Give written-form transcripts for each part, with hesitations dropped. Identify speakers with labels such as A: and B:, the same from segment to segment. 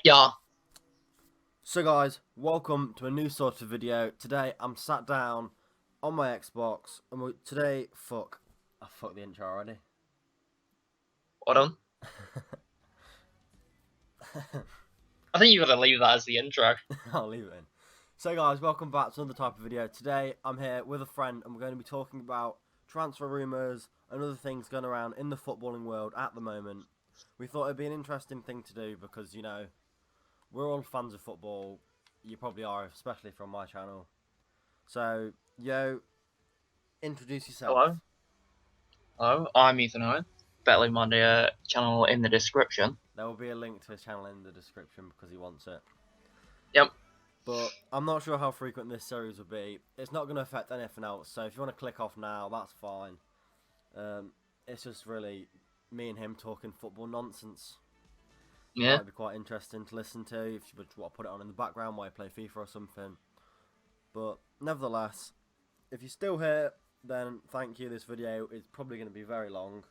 A: Yeah.
B: So guys, welcome to a new sort of video. Today I'm sat down on my Xbox and I fucked the intro already.
A: Hold on. I think you gotta leave that as the intro.
B: I'll leave it in. So guys, welcome back to another type of video. Today I'm here with a friend and we're going to be talking about transfer rumours and other things going around in the footballing world at the moment. We thought it'd be an interesting thing to do because, you know, we're all fans of football. You probably are, especially from my channel. So, introduce yourself.
A: Hello. Hello. I'm Ethan Owen. Better leave my channel in the description.
B: There will be a link to his channel in the description because he wants it.
A: Yep.
B: But I'm not sure how frequent this series will be. It's not going to affect anything else, so if you want to click off now, that's fine. It's just really me and him talking football nonsense.
A: Yeah.
B: Might be quite interesting to listen to if you want to put it on in the background while you play FIFA or something. But nevertheless, if you're still here, then thank you. This video is probably going to be very long.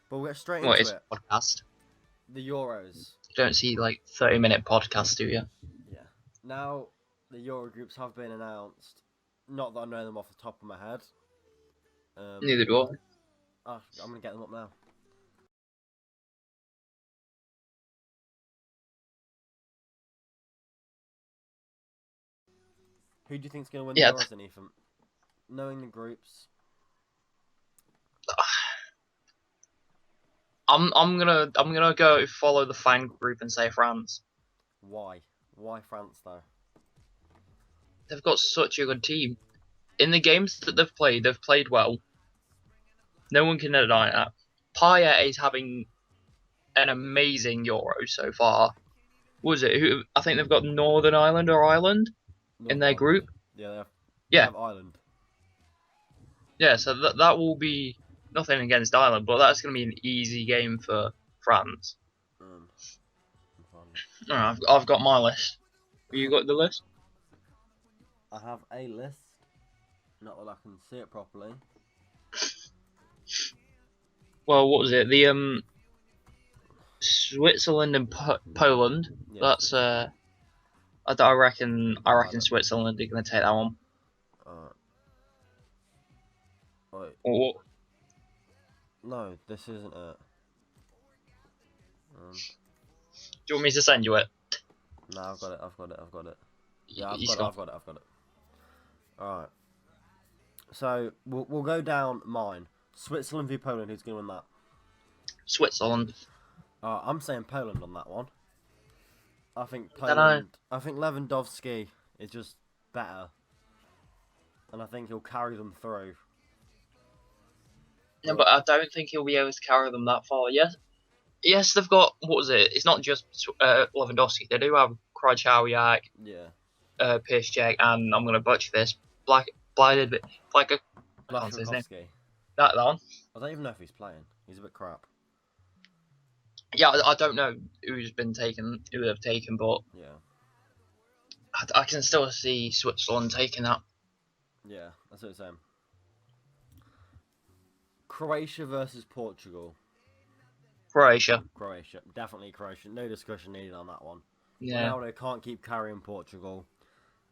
B: But we'll get straight
A: What
B: into
A: is
B: it.
A: podcast?
B: The Euros.
A: You don't see like 30-minute podcasts, do you?
B: Yeah. Now, the Euro groups have been announced. Not that I know them off the top of my head.
A: Neither do I.
B: I'm going to get them up now. Who do you think's going to win the Euros then, Ethan? Knowing the groups.
A: I'm gonna go follow the fan group and say France.
B: Why? Why France though?
A: They've got such a good team. In the games that they've played well. No one can deny that. Payet is having an amazing Euro so far. Was it? I think they've got Northern Ireland or Ireland in their group.
B: Yeah, they
A: Yeah.
B: have Ireland.
A: Yeah, so that will be nothing against Ireland, but that's going to be an easy game for France. Alright, I've got my list. Have you got the list?
B: I have a list. Not that I can see it properly.
A: Well, what was it? The Switzerland and Poland.
B: Yeah,
A: That's I reckon Switzerland are going to take that one.
B: Wait.
A: Or,
B: No, this isn't it.
A: do you want me to send you it?
B: No, I've got it. Yeah,
A: I've
B: got it. Alright. So, we'll go down mine. Switzerland v Poland, who's going to win that?
A: Switzerland.
B: I'm saying Poland on that one. I think Lewandowski is just better. And I think he'll carry them through.
A: Yeah, but I don't think he'll be able to carry them that far. Yes, they've got, what was it? It's not just Lewandowski. They do have Krychowiak, Piszczek, and I'm going to butcher this, Blachowski. That one.
B: I don't even know if he's playing. He's a bit crap.
A: Yeah, I don't know who they've taken, but
B: yeah,
A: I can still see Switzerland taking that.
B: Yeah, that's what I'm saying. Croatia versus Portugal.
A: Croatia.
B: Definitely Croatia. No discussion needed on that one.
A: Yeah.
B: Ronaldo can't keep carrying Portugal.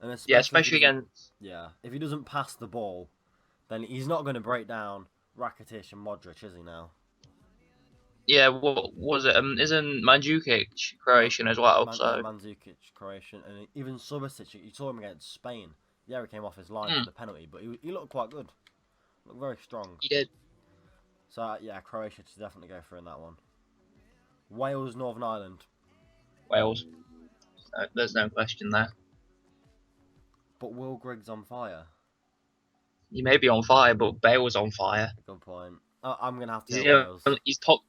B: And
A: especially against...
B: Yeah, if he doesn't pass the ball, then he's not going to break down Rakitic and Modric, is he now?
A: Yeah, what was it? Isn't Mandzukic Croatian as well?
B: Mandzukic Croatian, and even Subasic. You saw him against Spain. Yeah, he came off his line for the penalty, but he looked quite good. Looked very strong.
A: He did.
B: So yeah, Croatia to definitely go through in that one. Wales, Northern Ireland.
A: Wales. There's no question there.
B: But Will Griggs on fire.
A: He may be on fire, but Bale's on fire.
B: Good point. I'm going to have to go Wales.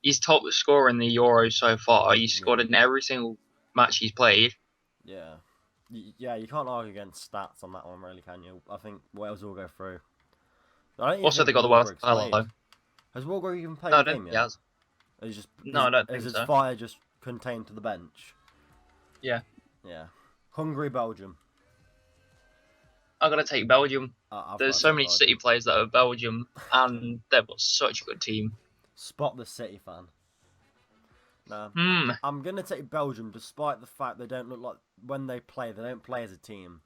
A: He's top scorer in the Euros so far. He's scored in every single match he's played.
B: Yeah. Yeah, you can't argue against stats on that one, really, can you? I think Wales will go through.
A: Also, they got the World Cup.
B: Has Will Griggs even played a game yet?
A: No, I don't think so.
B: Is his fire just contained to the bench?
A: Yeah.
B: Yeah. Hungary, Belgium.
A: I'm going to take Belgium. There's so many City players that are Belgium, and they've got such a good team.
B: Spot the City fan. No,
A: Hmm.
B: I'm gonna take Belgium, despite the fact they don't look like when they play. They don't play as a team.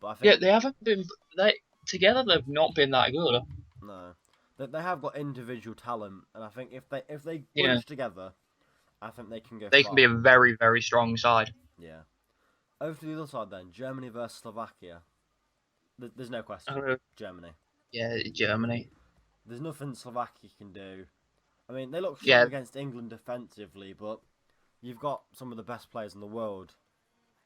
B: But I
A: Yeah,
B: think
A: they haven't been. They together. They've not been that good.
B: no, that they have got individual talent, and I think if they
A: Yeah,
B: bunch together, I think they can go
A: they can be
B: far.
A: a very, very strong side.
B: Yeah. Over to the other side then, Germany versus Slovakia. There's no question,
A: Uh,
B: Germany.
A: yeah, Germany.
B: There's nothing Slovakia can do. I mean, they look strong
A: Yeah,
B: against England defensively, but you've got some of the best players in the world.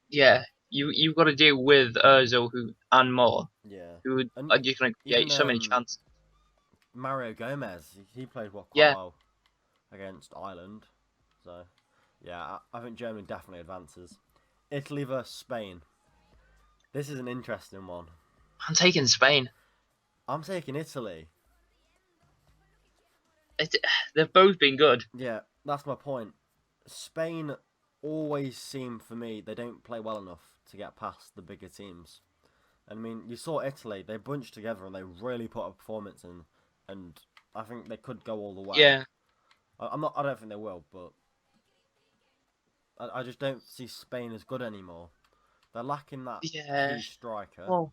A: yeah. You've got to deal with Özil who and more,
B: Yeah,
A: who
B: and
A: are just going to create
B: even
A: so many chances.
B: Mario Gomez, he played quite
A: Yeah,
B: well against Ireland. So, yeah, I think Germany definitely advances. Italy versus Spain. This is an interesting one.
A: I'm taking Spain.
B: I'm taking Italy.
A: It, they've both been good.
B: Yeah, that's my point. Spain always seem, for me, they don't play well enough to get past the bigger teams. I mean, you saw Italy; they bunched together and they really put a performance in, and I think they could go all the way.
A: Yeah,
B: I'm not. I don't think they will, but I just don't see Spain as good anymore. They're lacking that
A: yeah.
B: key striker.
A: Well,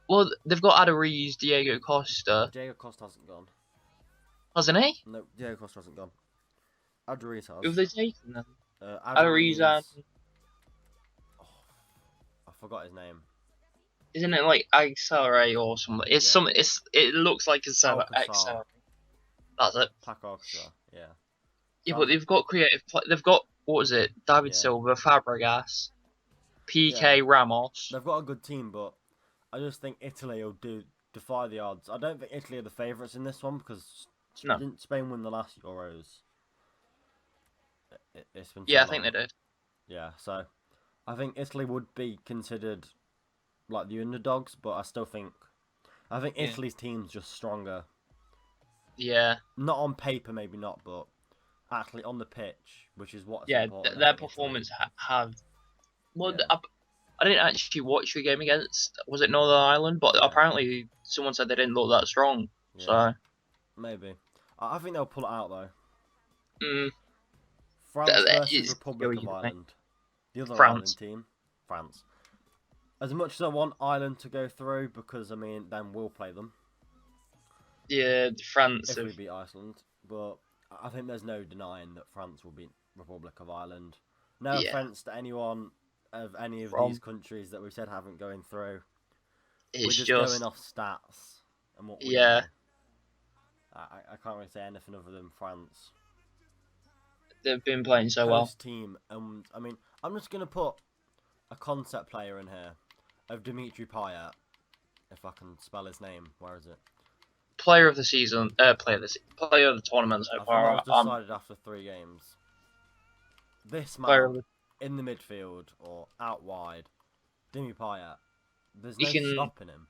A: well, they've got Adariz, Diego Costa,
B: Diego Costa hasn't gone.
A: hasn't he?
B: No, Diego Costa hasn't gone. Adriz
A: Who have
B: has.
A: they taken then? Adariz and
B: Adriz. Oh, I forgot his name.
A: isn't it like Accelerate or something? It's
B: Yeah.
A: something. It looks like
B: Alcazar.
A: Accelerate. That's it.
B: Paco Alcazar. Yeah.
A: Yeah,
B: So
A: but they've got creative. They've got what was it? David
B: yeah.
A: Silva, Fabregas,
B: Yeah.
A: PK Ramos.
B: They've got a good team, but I just think Italy will defy the odds. I don't think Italy are the favourites in this one because
A: No.
B: didn't Spain win the last Euros? It's been so
A: Yeah, I
B: long.
A: think they did.
B: Yeah, so I think Italy would be considered like the underdogs, but I think
A: Yeah.
B: Italy's team's just stronger.
A: Yeah.
B: Not on paper, maybe not, but actually on the pitch, which is what's
A: Yeah,
B: important. I
A: their
B: think Italy.
A: performance have. Well,
B: Yeah,
A: I didn't actually watch the game against. Was it Northern Ireland? But
B: yeah,
A: apparently, someone said they didn't look that strong.
B: yeah,
A: So,
B: maybe. I think they'll pull it out though.
A: mm,
B: France
A: that
B: versus
A: is
B: Republic of
A: scary, I think.
B: Ireland. The other
A: France.
B: Ireland team, France. As much as I want Ireland to go through, because I mean, then we'll play them
A: Yeah, France.
B: if
A: Have,
B: we beat Iceland. But I think there's no denying that France will beat Republic of Ireland. No
A: yeah,
B: offense to anyone of any of
A: from
B: these countries that we've said haven't going through. We're
A: it's
B: just
A: just
B: going off stats and what we
A: yeah.
B: know. I can't really say anything other than France.
A: They've been playing so well.
B: Host team, and I mean, I'm just gonna put a concept player in here of Dimitri Payet, if I can spell his name. Where is it?
A: Player of the season. Player of the tournament so
B: I think that
A: far.
B: was decided after 3 games. This
A: Player
B: man
A: of the,
B: in the midfield or out wide, Dimitri Payet. There's
A: he
B: no
A: can.
B: stopping him.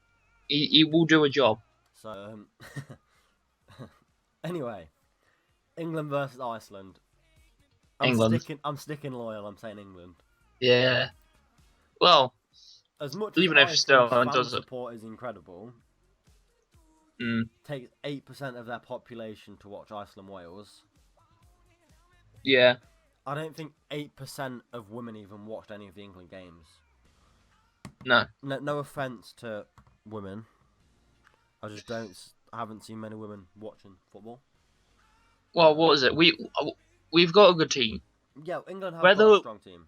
A: He will do a job.
B: So anyway, England versus Iceland.
A: England.
B: I'm sticking loyal. I'm saying England.
A: Yeah. Well,
B: As much
A: even
B: as
A: if
B: Iceland's
A: Sterling
B: fan
A: does it.
B: support is incredible,
A: Mm,
B: takes 8% of their population to watch Iceland Wales.
A: yeah.
B: I don't think 8% of women even watched any of the England games.
A: No.
B: No offense to women, I just haven't seen many women watching football.
A: Well, what is it? We've got a good team.
B: Yeah, England have
A: Whether
B: got a strong team.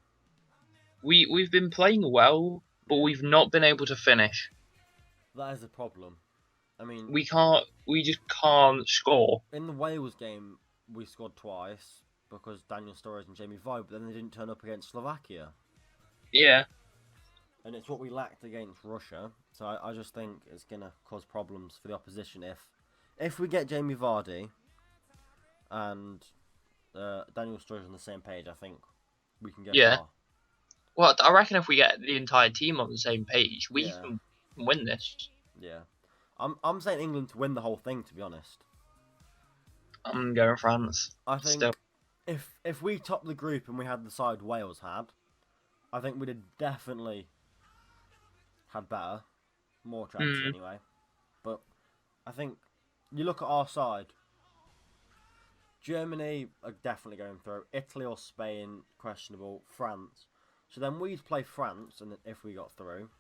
A: we've been playing well, but we've not been able to finish.
B: That is a problem. I mean,
A: We can't. We just can't score.
B: in the Wales game, we scored twice because Daniel Sturridge and Jamie Vardy, but then they didn't turn up against Slovakia.
A: Yeah.
B: And it's what we lacked against Russia. So I just think it's going to cause problems for the opposition if we get Jamie Vardy and Daniel Sturridge on the same page. I think we can get
A: Yeah.
B: far.
A: Well, I reckon if we get the entire team on the same page, we
B: Yeah.
A: can win this.
B: Yeah. I'm saying England to win the whole thing, to be honest.
A: I'm going France.
B: I think
A: Still.
B: if we top the group and we had the side Wales had, I think we'd have definitely had more chances anyway. But I think you look at our side, Germany are definitely going through. Italy or Spain, questionable. France. So then we'd play France, and if we got through,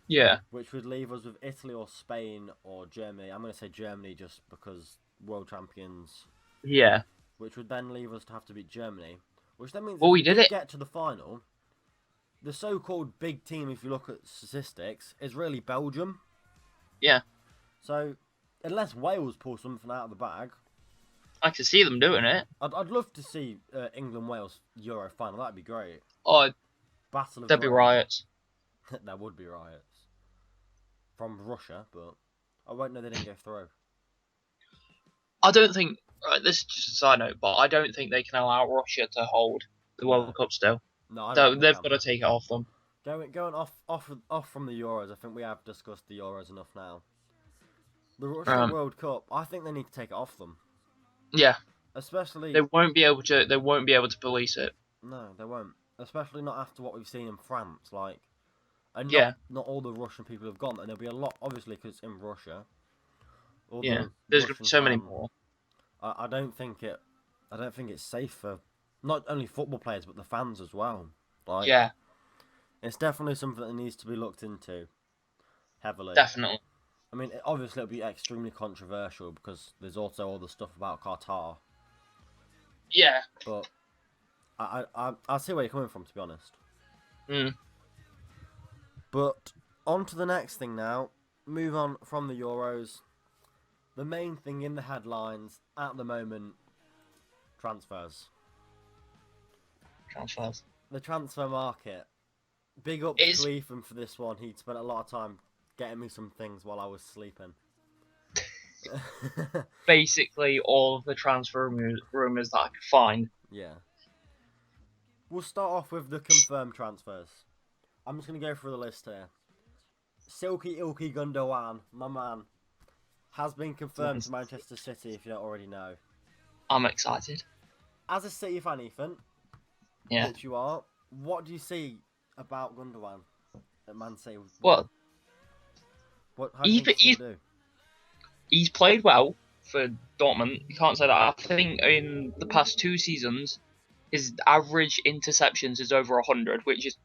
A: Yeah.
B: which would leave us with Italy or Spain or Germany. I'm going to say Germany just because world champions.
A: Yeah.
B: Which would then leave us to have to beat Germany. Which then means
A: Well,
B: if
A: we
B: we
A: did
B: did
A: it.
B: get to the final, the so-called big team, if you look at statistics, is really Belgium.
A: Yeah.
B: So, unless Wales pull something out of the bag,
A: I can see them doing it.
B: I'd love to see England-Wales Euro final. That'd be great.
A: Oh,
B: Battle of
A: there'd be
B: Britain.
A: riots.
B: There would be riots. From Russia, but I won't know they didn't go through.
A: I don't think. Right, this is just a side note, but I don't think they can allow Russia to hold the World
B: No.
A: Cup still.
B: No, I don't
A: So
B: think they
A: they've
B: can.
A: got to take it off them.
B: Going off from the Euros, I think we have discussed the Euros enough now. The Russia World Cup, I think they need to take it off them.
A: Yeah.
B: Especially
A: They won't be able to. They won't be able to police it.
B: no, they won't. Especially not after what we've seen in France, like, and
A: Yeah.
B: not all the Russian people have gone, and there'll be a lot, obviously, because in Russia. All
A: Yeah.
B: the
A: There's gonna be
B: Russian
A: so many
B: fans-
A: more.
B: I don't think it's safe for not only football players but the fans as well. Like,
A: Yeah.
B: it's definitely something that needs to be looked into heavily.
A: Definitely.
B: I mean, obviously it'll be extremely controversial because there's also all the stuff about Qatar.
A: Yeah.
B: But I see where you're coming from, to be honest.
A: Mm.
B: But on to the next thing now. Move on from the Euros. The main thing in the headlines at the moment, transfers.
A: Transfers.
B: The transfer market. Big up
A: It's-
B: to Ethan for this one. He'd spent a lot of time getting me some things while I was sleeping.
A: Basically, all of the transfer rumors that I could find.
B: Yeah. We'll start off with the confirmed transfers. I'm just going to go through the list here. Silky Ilky Gundogan, my man, has been confirmed to Manchester City, if you don't already know.
A: I'm excited.
B: As a City fan, Ethan,
A: Yeah.
B: which you are, what do you see about Gundogan at Man City?
A: Well,
B: How do you think he's going to do?
A: he's played well for Dortmund. You can't say that. I think in the past 2 seasons, his average interceptions is over 100, which is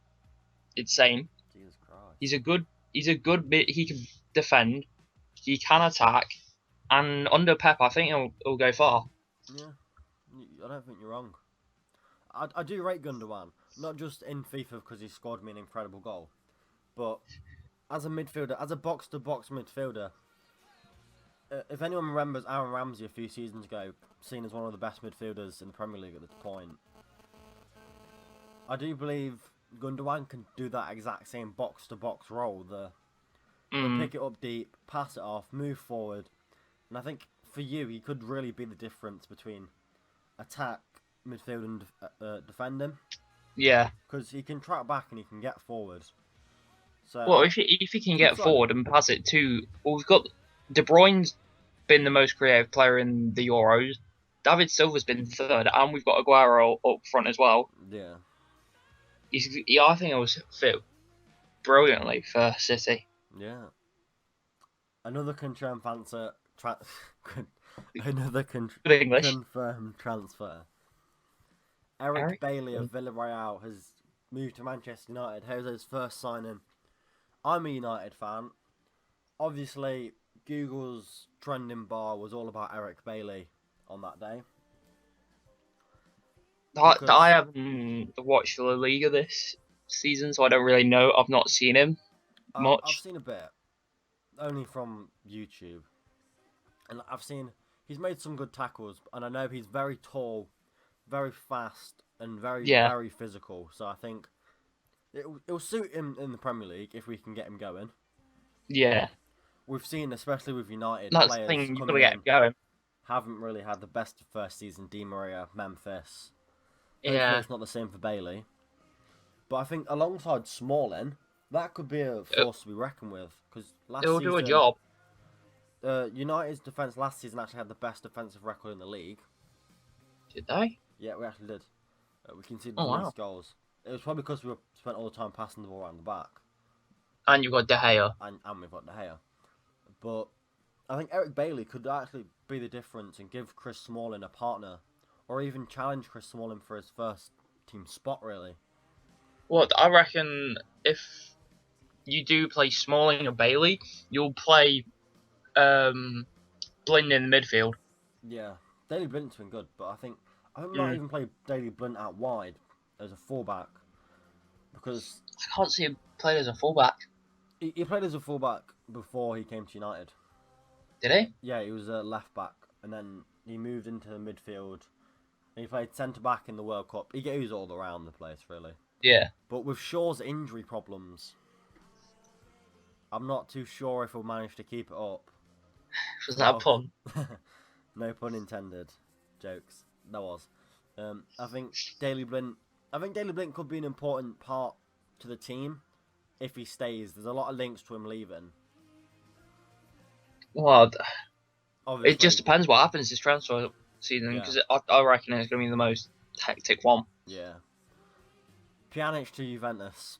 A: insane.
B: Jesus Christ.
A: He's a good bit. He can defend. He can attack. And under Pep, I think he'll go far.
B: Yeah, I don't think you're wrong. I do rate Gundogan, not just in FIFA because he scored me an incredible goal, but as a midfielder, as a box-to-box midfielder. If anyone remembers Aaron Ramsey a few seasons ago, seen as one of the best midfielders in the Premier League at this point, I do believe Gundogan can do that exact same box-to-box role. The pick it up deep, pass it off, move forward, and I think for you, he could really be the difference between attack, midfield, and defending.
A: Yeah.
B: Because he can track back and he can get forward. So
A: Well, if he can get
B: That's right.
A: forward and pass it to, well, we've got De Bruyne's been the most creative player in the Euros. David Silva's been third, and we've got Aguero up front as well.
B: yeah,
A: I think it was fit brilliantly for City.
B: yeah. Another confirmed another
A: Good English.
B: confirmed transfer. Eric
A: Eric?
B: Bailey of Villarreal has moved to Manchester United. Jose's first signing. I'm a United fan. Obviously, Google's trending bar was all about Eric Bailey on that day. Because-
A: I haven't watched La Liga this season, so I don't really know. I've not seen him much.
B: I've seen a bit, only from YouTube, and I've seen he's made some good tackles, and I know he's very tall, very fast, and very physical. So I think it'll suit him in the Premier League if we can get him going.
A: Yeah,
B: We've seen, especially with United,
A: that's the
B: players
A: thing. You've got to
B: coming
A: get
B: in
A: him going.
B: haven't really had the best first season. Di Maria, Memphis. Hopefully
A: Yeah,
B: it's not the same for Bailey. But I think alongside Smalling, that could be a force to be reckoned with. Because last
A: it'll
B: season,
A: do a job.
B: United's defence last season actually had the best defensive record in the league.
A: Did they?
B: Yeah, we actually did. We conceded
A: Oh,
B: the
A: wow.
B: least goals. It was probably because we spent all the time passing the ball around the back.
A: And you've got De Gea.
B: And we've got De Gea. But I think Eric Bailey could actually be the difference and give Chris Smalling a partner, or even challenge Chris Smalling for his first team spot. Really.
A: What I reckon, if you do play Smalling or Bailey, you'll play Blind in the midfield.
B: Yeah, Daley Blint's been good, but I might
A: Mm.
B: even play Daley Blint out wide as a fullback because
A: I can't see him playing as a fullback.
B: he played as a fullback before he came to United.
A: Did he?
B: Yeah, he was a left back, and then he moved into the midfield. And he played centre back in the World Cup. He goes all around the place, really.
A: Yeah.
B: But with Shaw's injury problems, I'm not too sure if he'll manage to keep it up.
A: Was that a pun?
B: No pun intended. Jokes. That was. I think Daley Blint. I think Daley Blint could be an important part to the team if he stays. There's a lot of links to him leaving.
A: Well,
B: Obviously,
A: it just depends what happens this transfer season, because I reckon it's going to be the most hectic one.
B: Yeah. Pjanic to Juventus.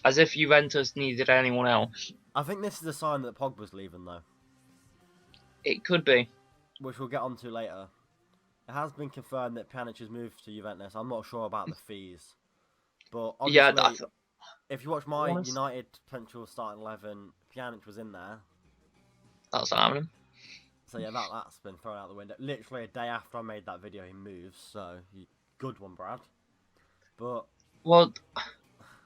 A: As if Juventus needed anyone else.
B: I think this is a sign that Pogba's leaving, though,
A: It could be.
B: which we'll get onto later. It has been confirmed that Pjanic has moved to Juventus. I'm not sure about the fees, but
A: Yeah,
B: obviously, if you watch my
A: Honest-
B: United potential starting 11, Pjanic was in there.
A: that's not happening.
B: So yeah, that's been thrown out the window. Literally a day after I made that video, he moves. So good one, Brad. But
A: Well,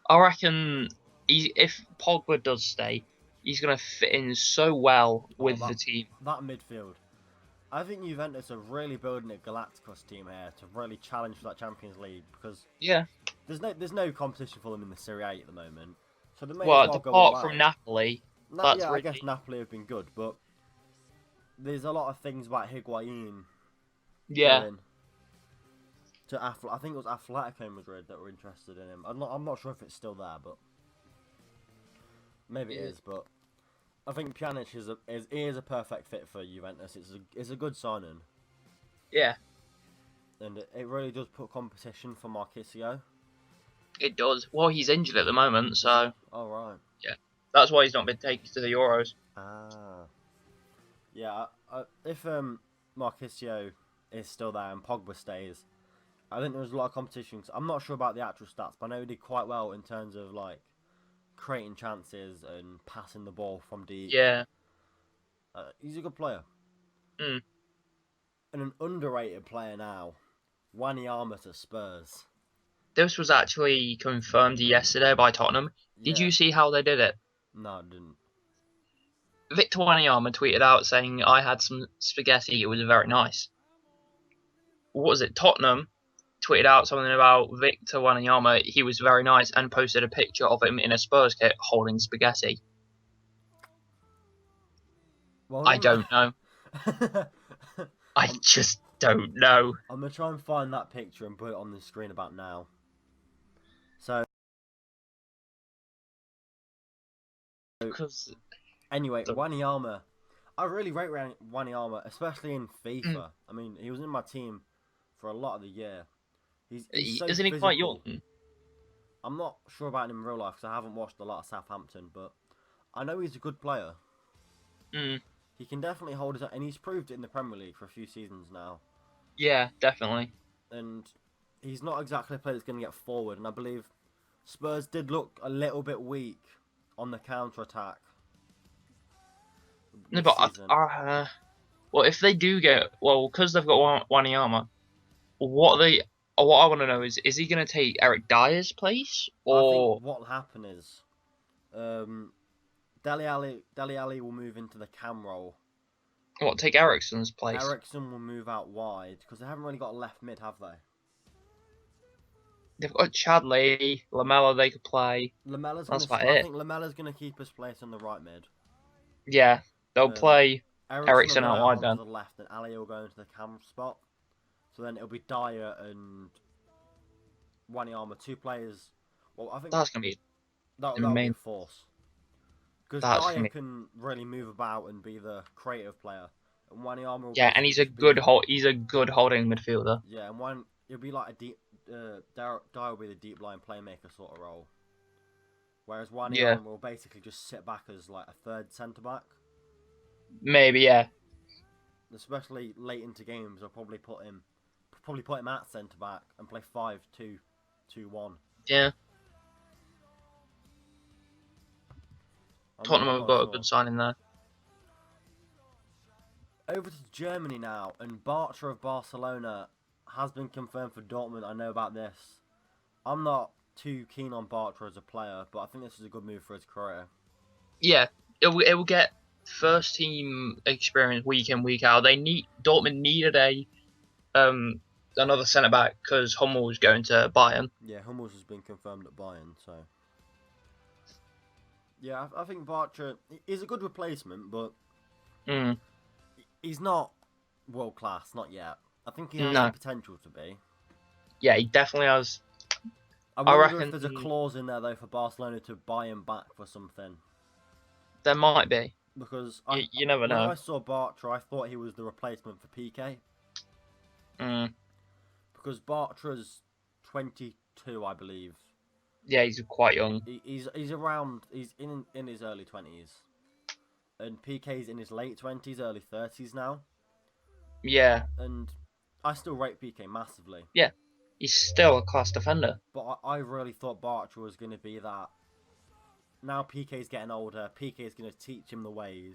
A: I reckon if Pogba does stay, he's going to fit in so well with the team.
B: that midfield, I think Juventus are really building a Galacticos team here to really challenge for that Champions League because
A: Yeah.
B: there's no competition for them in the Serie A at the moment. So they may
A: Well,
B: as well go all
A: apart from
B: out.
A: Napoli, that's
B: I
A: really-
B: guess Napoli have been good, but there's a lot of things about Higuain.
A: yeah.
B: Going to I think it was Atletico Madrid that were interested in him. I'm not sure if it's still there, but maybe it is. But I think Pjanic is a perfect fit for Juventus. It's a good signing,
A: Yeah,
B: and it really does put competition for Marchisio.
A: it does. Well, he's injured at the moment, so
B: All right.
A: that's why he's not been taken to the Euros.
B: Ah. Yeah. If Marchisio is still there and Pogba stays, I think there's a lot of competition. I'm not sure about the actual stats, but I know he did quite well in terms of like creating chances and passing the ball from deep.
A: Yeah.
B: He's a good player.
A: Mm.
B: And an underrated player now, Wanyama to Spurs.
A: This was actually confirmed yesterday by Tottenham. Did
B: Yeah.
A: you see how they did it?
B: No, I didn't.
A: Victor Wanyama tweeted out saying, "I had some spaghetti. It was very nice." What was it? Tottenham tweeted out something about Victor Wanyama. He was very nice and posted a picture of him in a Spurs kit holding spaghetti.
B: Well,
A: I don't know. I just don't know.
B: I'm gonna try and find that picture and put it on the screen about now. So
A: Because
B: anyway,
A: So-
B: Wanyama, I really rate Wanyama, especially in FIFA. I mean, he was in my team for a lot of the year. He's so
A: isn't he quite
B: physical.
A: young?
B: I'm not sure about him in real life because I haven't watched a lot of Southampton, but I know he's a good player.
A: Mm,
B: He can definitely hold his own, and he's proved it in the Premier League for a few seasons now.
A: yeah, definitely.
B: And he's not exactly a player that's going to get forward. And I believe Spurs did look a little bit weak on the counter attack.
A: No, but well, if they do get because they've got Wanyama, what I want to know is he going to take Eric Dyer's place
B: I
A: or
B: think what will happen is, Dele Alli will move into the cam role.
A: what take Ericsson's place?
B: Ericsson will move out wide because they haven't really got a left mid, have they?
A: They've got Chadley, Lamella. They could play.
B: Lamella's
A: That's
B: gonna.
A: about
B: I
A: it.
B: think Lamella's gonna keep his place on the right mid.
A: Yeah, they'll play. Eriksen
B: will go
A: out wide
B: onto
A: then.
B: the left, and Ali will go into the cam spot. So then it'll be Dyer and Wanyama, two players. Well, I think
A: That's gonna be.
B: that'll be a
A: main-
B: force. Because
A: That's
B: Dyer
A: gonna be-
B: can really move about and be the creative player, and Wanyama will
A: Yeah, and he's a
B: basically
A: good
B: be-
A: He's a good holding midfielder.
B: Yeah, and it'll be like a deep. Dyer will be the deep line playmaker sort of role. Whereas Wanyama
A: Yeah.
B: will basically just sit back as like a third centre back.
A: Maybe, yeah.
B: Especially late into games, I'll probably put him at centre back and play 5-2-2-1.
A: Yeah. Tottenham
B: I'm
A: have
B: not
A: got a
B: sure.
A: good signing there.
B: Over to Germany now, and Bartra of Barcelona has been confirmed for Dortmund. I know about this. I'm not too keen on Bartra as a player, but I think this is a good move for his career.
A: Yeah, it will get first team experience week in week out. Dortmund needed another centre back because Hummel was going to Bayern.
B: Yeah, Hummels has been confirmed at Bayern, so yeah, I think Bartra is a good replacement, but
A: Mm,
B: he's not world class, not yet. I think he has the
A: no,
B: potential to be.
A: yeah, he definitely has.
B: I
A: I
B: wonder if
A: reckon
B: there's a clause in there though for Barcelona to buy him back for something.
A: there might be.
B: Because
A: You never
B: when
A: know.
B: I saw Bartra, I thought he was the replacement for PK.
A: Mm,
B: Because Bartra's 22, I believe.
A: yeah, he's quite young.
B: He's in his early 20s, and PK's in his late 20s, early 30s now.
A: Yeah,
B: And I still rate PK massively,
A: yeah, he's still a class defender.
B: but I really thought Bartra was going to be that. Now PK's getting older. PK's going to teach him the ways,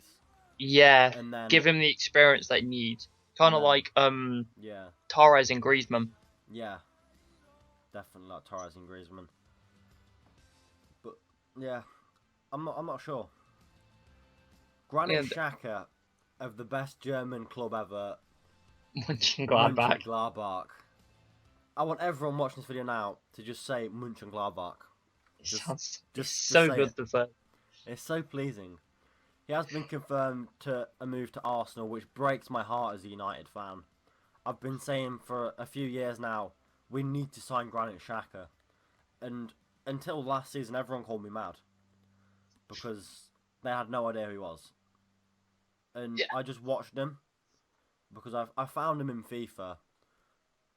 A: Yeah,
B: and then
A: give him the experience that he needs. Kind of
B: then
A: like
B: yeah,
A: Torres and Griezmann.
B: yeah, definitely like Torres and Griezmann. But yeah, I'm not sure.
A: Yeah,
B: Granit Xhaka of the best German club ever,
A: Mönchengladbach.
B: Mönchengladbach. I want everyone watching this video now to just say Mönchengladbach.
A: It's
B: Just
A: so
B: say
A: good
B: it.
A: to say.
B: It's so pleasing. He has been confirmed to a move to Arsenal, which breaks my heart as a United fan. I've been saying for a few years now, we need to sign Granit Xhaka. And until last season, everyone called me mad. Because they had no idea who he was. And
A: Yeah.
B: I just watched him. Because I found him in FIFA.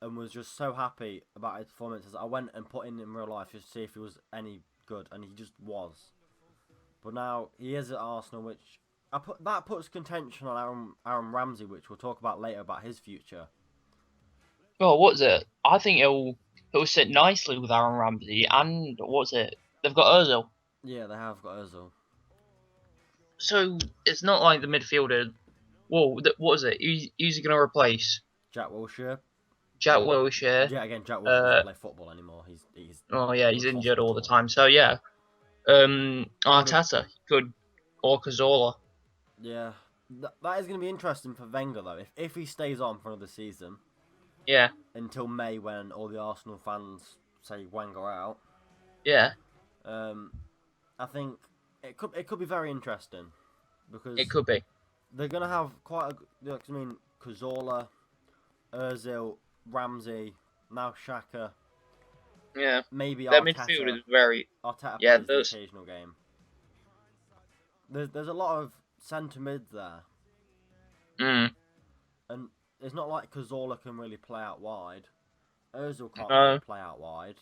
B: And was just so happy about his performances. I went and put in real life just to see if he was any good. And he just was. But now he is at Arsenal, which that puts contention on Aaron Ramsey, which we'll talk about later about his future.
A: Oh, what's it? I think it'll sit nicely with Aaron Ramsey and what's it? They've got Ozil.
B: Yeah, they have got Ozil.
A: So it's not like the midfielder. Whoa, what is it? Who's he going to replace?
B: Jack Wilshere.
A: Jack
B: Well,
A: Wilshere.
B: yeah, again, Jack Wilshere doesn't play football anymore. He's
A: Oh yeah,
B: in
A: he's injured all the
B: hospital.
A: time. So yeah, Arteta could or Cazorla.
B: Yeah, that is going to be interesting for Wenger though. If he stays on for another season
A: Yeah,
B: until May, when all the Arsenal fans say Wenger out,
A: yeah,
B: I think it could be very interesting because
A: it could be.
B: they're going to have quite a. I mean, Cazorla, Ozil, Ramsey, now Xhaka,
A: Yeah,
B: maybe
A: their midfield
B: Arteta.
A: is very.
B: Arteta
A: Yeah,
B: plays the occasional game. There's a lot of centre mids there,
A: Mm,
B: and it's not like Cazorla can really play out wide. Ozil can't really
A: no.
B: play out wide.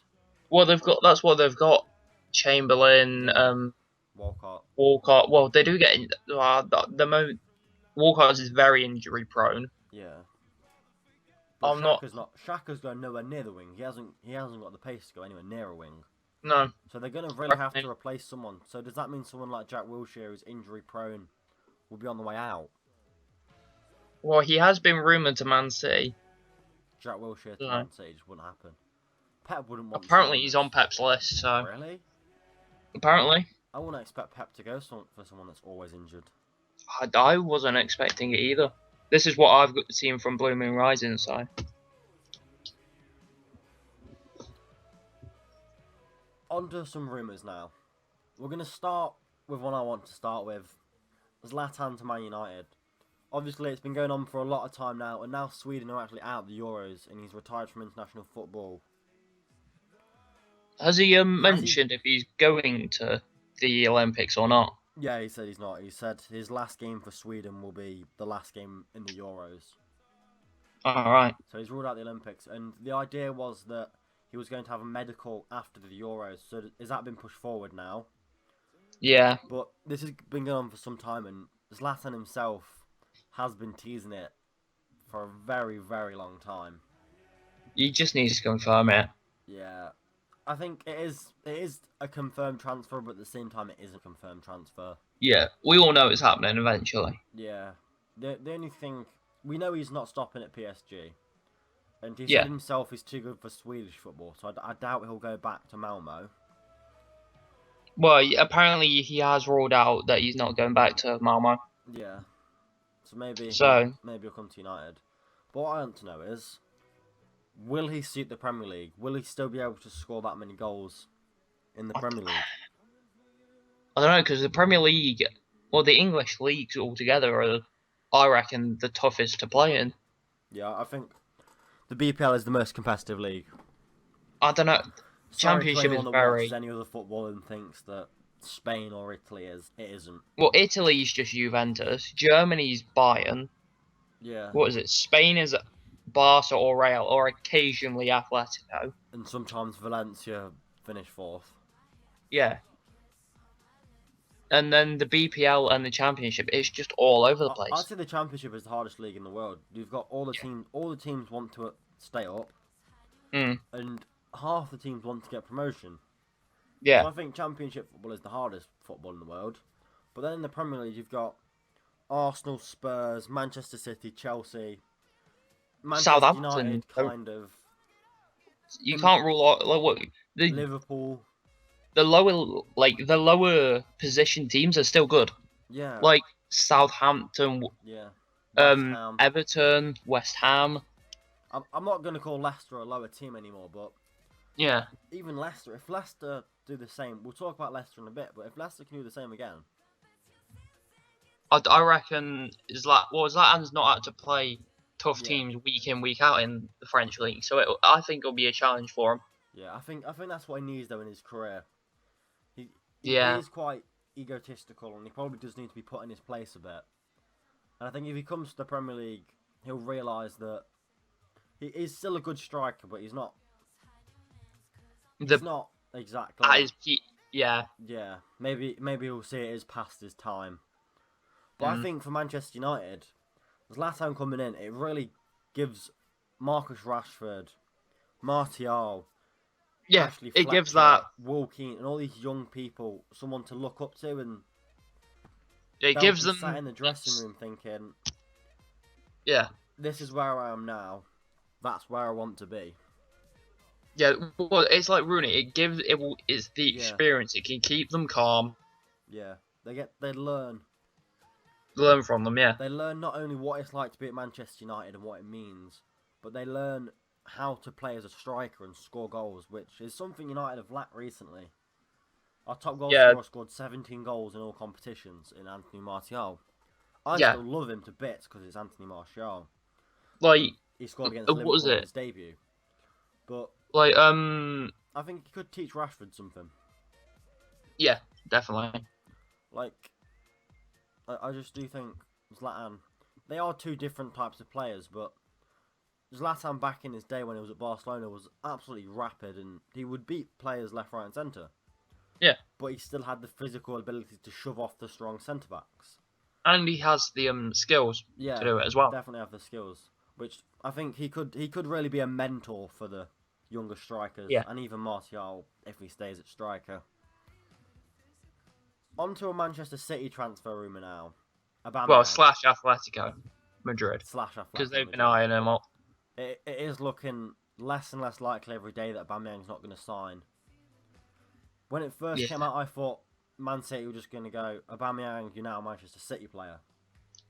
A: Well, they've got. That's what they've got. Chamberlain,
B: Yeah. Walcott.
A: Walcott. Well, they do get in. Walcott is very injury prone.
B: Yeah. But
A: I'm not.
B: Shaka's going nowhere near the wing. He hasn't got the pace to go anywhere near a wing.
A: No.
B: So they're going to really have to replace someone. So does that mean someone like Jack Wilshere, who's injury prone, will be on the way out?
A: Well, he has been rumoured to Man City.
B: Jack Wilshere to
A: No.
B: Man City just wouldn't happen. Pep wouldn't want.
A: Apparently, he's on Pep's list. So
B: Really?
A: apparently,
B: I wouldn't expect Pep to go for someone that's always injured.
A: I wasn't expecting it either. This is what I've got seen from Blue Moon Rising. So
B: On to some rumours now. We're going to start with one I want to start with. Zlatan to Man United. Obviously, it's been going on for a lot of time now, and now Sweden are actually out of the Euros, and he's retired from international football.
A: has he mentioned if he's going to the Olympics or not?
B: Yeah, he said he's not. He said his last game for Sweden will be the last game in the Euros.
A: All right.
B: So he's ruled out the Olympics, and the idea was that he was going to have a medical after the Euros. So has that been pushed forward now?
A: Yeah.
B: But this has been going on for some time, and Zlatan himself has been teasing it for a very, very long time.
A: You just need to confirm it.
B: Yeah, I think it is a confirmed transfer, but at the same time, it isn't a confirmed transfer.
A: Yeah, we all know it's happening eventually.
B: Yeah, the only thing we know, he's not stopping at PSG, and he
A: Yeah.
B: said himself he's too good for Swedish football, so I doubt he'll go back to Malmo.
A: Well, apparently he has ruled out that he's not going back to Malmo.
B: Yeah, so maybe
A: So
B: he'll come to United. But what I want to know is, will he suit the Premier League? Will he still be able to score that many goals in the Premier League?
A: I don't know, because the Premier League, well, the English leagues altogether are, I reckon, the toughest to play in.
B: Yeah, I think the BPL is the most competitive league.
A: I don't know.
B: Sorry to
A: Championship is
B: anyone that
A: very.
B: watches any other football and thinks that Spain or Italy is. It isn't.
A: Well, Italy's just Juventus. Germany's Bayern.
B: Yeah.
A: What is it? Spain is Barca or Real, or occasionally Atletico.
B: And sometimes Valencia finish fourth.
A: Yeah. And then the BPL and the Championship is just all over the place.
B: I'd say the Championship is the hardest league in the world. You've got all the teams. All the teams want to stay up, and half the teams want to get promotion.
A: Yeah.
B: So I think Championship football is the hardest football in the world. But then in the Premier League, you've got Arsenal, Spurs, Manchester City, Chelsea, Manchester
A: Southampton.
B: United, kind of.
A: You can't rule out
B: Liverpool.
A: the lower position teams are still good.
B: Yeah.
A: Like Southampton,
B: Yeah. West Ham.
A: Everton, West Ham.
B: I'm not going to call Leicester a lower team anymore, but
A: Yeah.
B: even Leicester, if Leicester do the same, we'll talk about Leicester in a bit, but if Leicester can do the same again.
A: I reckon Zlatan's not had to play tough teams week in, week out in the French league, so I think it'll be a challenge for him.
B: Yeah, I think that's what he needs though in his career. He is quite egotistical, and he probably does need to be put in his place a bit. And I think if he comes to the Premier League, he'll realise that he is still a good striker, but he's not. He's not exactly.
A: Yeah.
B: Yeah, maybe he'll see it as past his time. But I think for Manchester United, Zlatan coming in, it really gives Marcus Rashford, Martial, Ashley Fletcher,
A: gives that.
B: Will Keane, and all these young people someone to look up to, and
A: it gives them
B: sat in the dressing room thinking,
A: yeah,
B: this is where I am now. That's where I want to be.
A: Yeah, well, it's like Rooney. It's the experience. It can keep them calm.
B: Yeah, they learn
A: from them. Yeah,
B: they learn not only what it's like to be at Manchester United and what it means, but they learn how to play as a striker and score goals, which is something United have lacked recently. Our top goal scorer scored 17 goals in all competitions in Anthony Martial. I still love him to bits because it's Anthony Martial.
A: Like
B: he scored against Liverpool in his debut, but
A: like
B: I think he could teach Rashford something.
A: Yeah, definitely.
B: Like I just do think Zlatan. They are two different types of players, but Zlatan back in his day when he was at Barcelona was absolutely rapid, and he would beat players left, right, and centre.
A: Yeah,
B: but he still had the physical ability to shove off the strong centre backs.
A: And he has the skills to do it as well.
B: Definitely have the skills, which I think he could really be a mentor for the younger strikers, and even Martial if he stays at striker. On to a Manchester City transfer rumour now.
A: Well, / Atletico Madrid.
B: / Atletico
A: because they've been eyeing him up.
B: It is looking less and less likely every day that Aubameyang's not going to sign. When it first came out, I thought Man City were just going to go, Aubameyang, you're now a Manchester City player.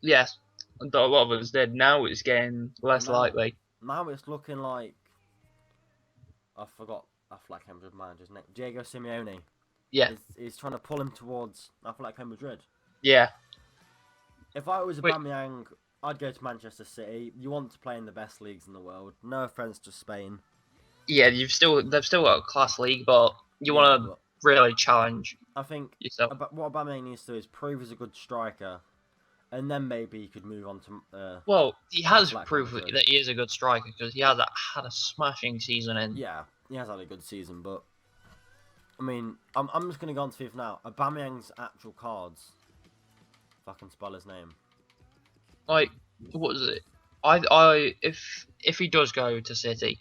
A: Yes, a lot of us did. Now it's getting less likely.
B: Now it's looking like... I forgot Atletico Madrid manager's name. Diego Simeone.
A: Yeah.
B: He's trying to pull him towards Atletico Madrid.
A: Yeah.
B: If I was Aubameyang, I'd go to Manchester City. You want to play in the best leagues in the world. No offense to Spain.
A: Yeah, they've still got a class league, but you want to really challenge.
B: I think
A: yourself.
B: What Aubameyang needs to do is prove he's a good striker, and then maybe he could move on to.
A: Well, he has proved that he is a good striker because he has had a smashing season in.
B: Yeah, he has had a good season, but I mean, I'm just going to go on to FIFA now. Aubameyang's actual cards. if I can spell his name.
A: Like, what is it? If he does go to City,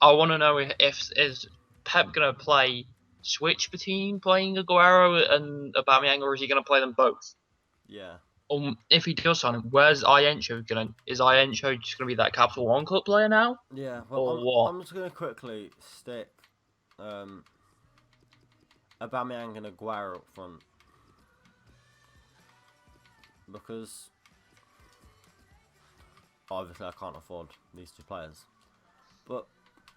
A: I want to know if is Pep gonna play switch between playing Aguero and Aubameyang, or is he gonna play them both?
B: Yeah.
A: If he does sign him, where's Iencho gonna? Is Iencho just gonna be that Capital One Club player now?
B: Yeah.
A: Or
B: Well,
A: what?
B: I'm just gonna quickly stick Aubameyang and Aguero up front because obviously I can't afford these two players. But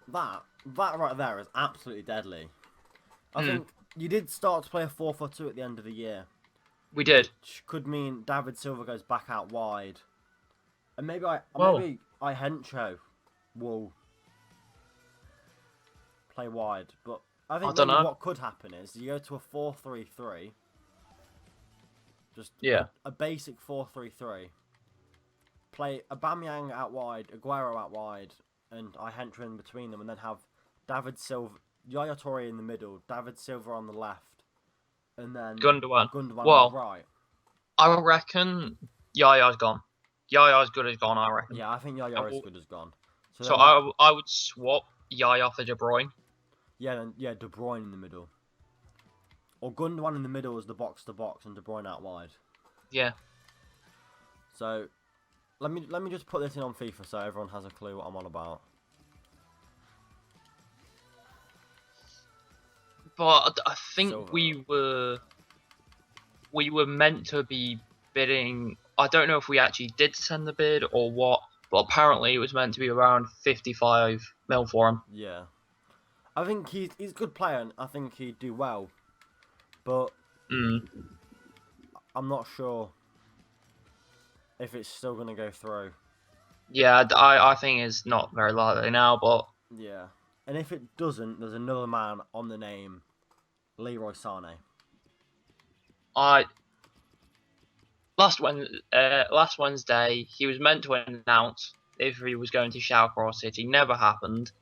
B: that right there is absolutely deadly. I think you did start to play a 4-4-2 at the end of the year.
A: We did.
B: Which could mean David Silva goes back out wide. And maybe Ihencho will play wide. But I think
A: don't know.
B: what could happen is you go to a 4-3-3. Just a basic 4-3-3. Play Aubameyang out wide, Aguero out wide, and Ihencho in between them, and then have David Silva, Yaya Toure in the middle, David Silva on the left, and then
A: Gundogan
B: on the right.
A: I reckon Yaya's gone. Yaya's good as gone, I reckon.
B: Yeah, I think Yaya is good as gone.
A: So I would swap Yaya for De Bruyne.
B: Yeah, De Bruyne in the middle. Or Gundogan in the middle as the box-to-box and De Bruyne out wide.
A: Yeah.
B: So, let me just put this in on FIFA so everyone has a clue what I'm on about.
A: But I think
B: Silva.
A: we were meant to be bidding. I don't know if we actually did send the bid or what, but apparently it was meant to be around 55 mil for him.
B: Yeah, I think he's a good player, and I think he'd do well, but I'm not sure if it's still gonna go through.
A: Yeah, I think it's not very likely now, but
B: yeah, and if it doesn't, there's another man on the name, Leroy Sané.
A: Last Wednesday, he was meant to announce if he was going to Schalke or City. Never happened.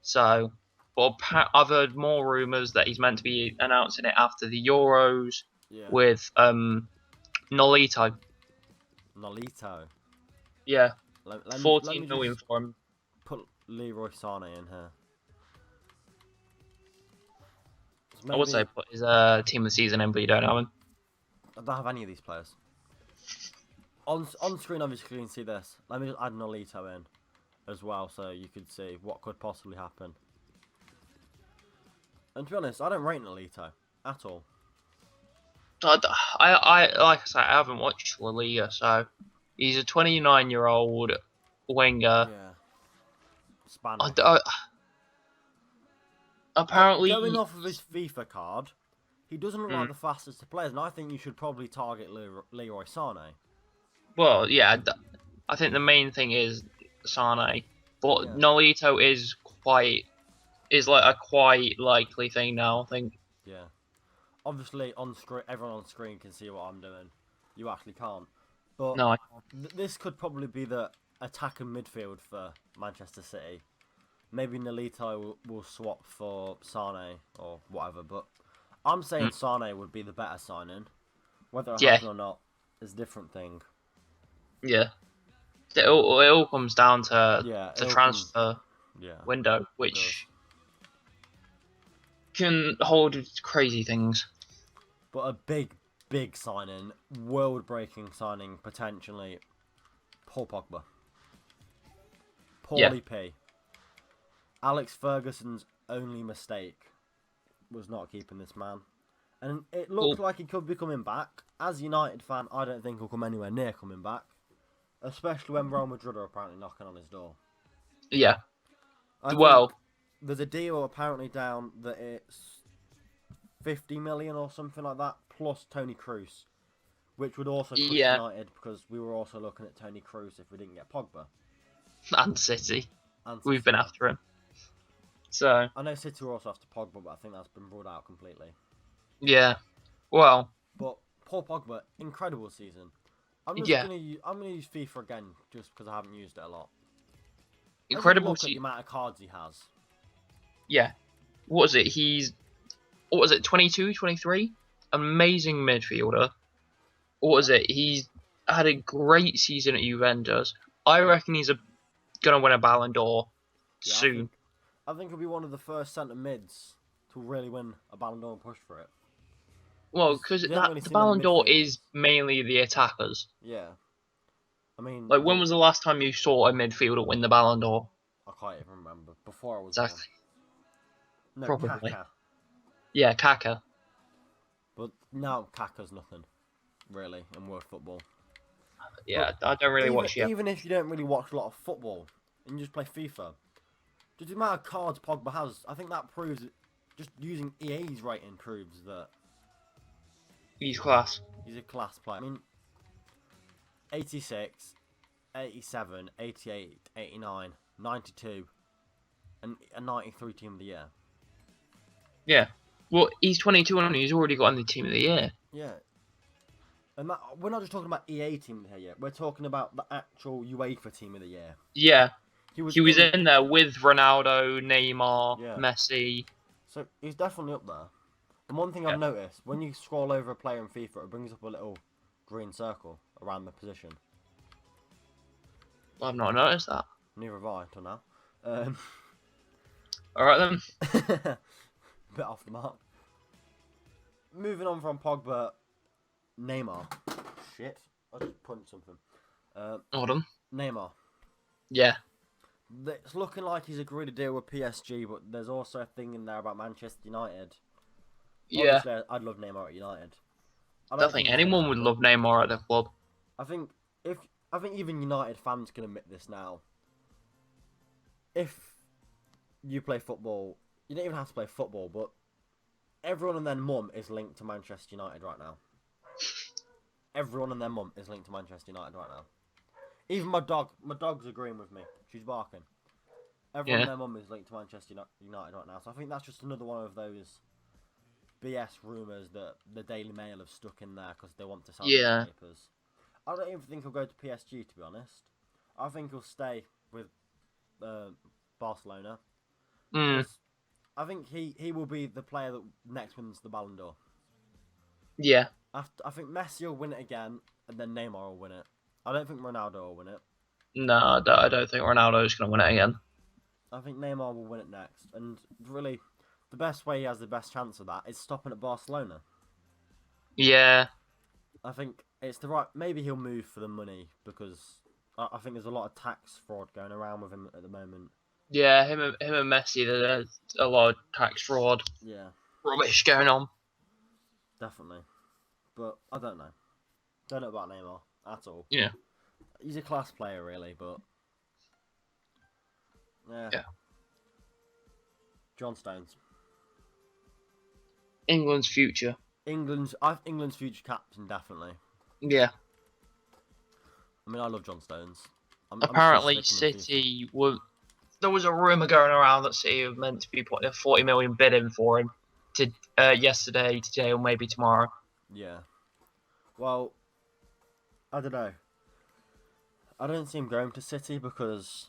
A: So, but I've heard more rumours that he's meant to be announcing it after the Euros with Nolito.
B: Nolito.
A: Yeah. 14
B: me
A: million for him.
B: Put Leroy Sané in here.
A: I would say put his team of the season in, but you don't have him.
B: I don't have any of these players. On screen, obviously, you can see this. Let me just add Nolito in as well, so you could see what could possibly happen. And to be honest, I don't rate Nolito at all.
A: I like I say, I haven't watched La Liga, so he's a 29-year-old winger.
B: Yeah. Spanish.
A: Apparently,
B: going off of his FIFA card, he doesn't look like the fastest of players, and I think you should probably target Leroy Sané.
A: Well, yeah, I think the main thing is Sané, but Nolito is like a quite likely thing now, I think.
B: Yeah. Obviously, on screen, everyone on screen can see what I'm doing. You actually can't. But
A: no, I can't.
B: This could probably be the attack and midfield for Manchester City. Maybe Nolito will swap for Sané or whatever, but I'm saying Sané would be the better signing. Whether it happens or not is a different thing.
A: Yeah. It all comes down to the transfer window, which can hold crazy things.
B: But a big signing, world-breaking signing, potentially, Paul Pogba. Paulie P. Alex Ferguson's only mistake was not keeping this man. And it looks like he could be coming back. As a United fan, I don't think he'll come anywhere near coming back. Especially when Real Madrid are apparently knocking on his door.
A: Yeah.
B: There's a deal apparently down that it's 50 million or something like that, plus Toni Kroos. Which would also push United, because we were also looking at Toni Kroos if we didn't get Pogba.
A: And City. We've been after him. So
B: I know City were also after Pogba, but I think that's been ruled out completely.
A: Yeah. Well.
B: But Paul Pogba, incredible season. I'm gonna use FIFA again just because I haven't used it a lot.
A: Incredible
B: season. The amount of cards he has.
A: Yeah. What was it? 22, 23? Amazing midfielder. what was it? He's had a great season at Juventus. I reckon he's gonna win a Ballon d'Or
B: Yeah,
A: soon.
B: I think he'll be one of the first centre mids to really win a Ballon d'Or and push for it.
A: Well,
B: 'Cause
A: because
B: you don't really
A: the
B: see many
A: Ballon d'Or
B: midfielders.
A: is mainly the attackers.
B: Yeah, I mean,
A: Like, when was the last time you saw a midfielder win the Ballon d'Or?
B: I can't even remember. Before I was born.
A: Exactly.
B: No,
A: Probably.
B: Kaká.
A: Yeah, Kaka.
B: But now Kaká's nothing, really, in world football.
A: Yeah, I don't really watch yet.
B: Even if you don't really watch a lot of football and you just play FIFA, just the amount of cards Pogba has, I think that proves, just using EA's rating proves that
A: He's class.
B: he's a class player. I mean, 86, 87, 88, 89, 92, and a 93 team of the year.
A: Yeah. Well, he's 22 and he's already got in the team of the year.
B: Yeah. And that, we're not just talking about EA team of the year, we're talking about the actual UEFA team of the year.
A: Yeah.
B: He was
A: in there with Ronaldo, Neymar,
B: Yeah.
A: Messi.
B: So he's definitely up there. And one thing I've noticed, when you scroll over a player in FIFA, it brings up a little green circle around the position.
A: I've not noticed that.
B: Neither have I until now.
A: Alright then.
B: Bit off the mark. Moving on from Pogba, Neymar. Shit, I just punched something.
A: Hold on.
B: Neymar.
A: Yeah.
B: It's looking like he's agreed to deal with PSG, but there's also a thing in there about Manchester United.
A: Yeah.
B: Obviously, I'd love Neymar at United.
A: I don't think anyone would love Neymar at the club.
B: I think even United fans can admit this now. If you play football, you don't even have to play football, but everyone and their mum is linked to Manchester United right now. Everyone and their mum is linked to Manchester United right now. Even my dog's agreeing with me. She's barking. Everyone and their mum is linked to Manchester United right now. So I think that's just another one of those BS rumours that the Daily Mail have stuck in there because they want to sell newspapers. I don't even think he'll go to PSG, to be honest. I think he'll stay with Barcelona. I think he will be the player that next wins the Ballon d'Or.
A: Yeah.
B: I think Messi will win it again, and then Neymar will win it. I don't think Ronaldo will win it.
A: No, I don't think Ronaldo's going to win it again.
B: I think Neymar will win it next. And really, the best way he has the best chance of that is stopping at Barcelona.
A: Yeah.
B: I think it's the right... Maybe he'll move for the money, because I think there's a lot of tax fraud going around with him at the moment.
A: Yeah, him and Messi, there's a lot of tax fraud.
B: Yeah.
A: Rubbish going on.
B: Definitely. But I don't know. Don't know about Neymar at all.
A: Yeah.
B: He's a class player, really, but... Yeah. John Stones.
A: England's future.
B: England's future captain, definitely.
A: Yeah.
B: I mean, I love John Stones.
A: Apparently, City were... There was a rumour going around that City were meant to be putting a 40 million bid in for him yesterday, today, or maybe tomorrow.
B: Yeah. Well, I don't know. I don't see him going to City because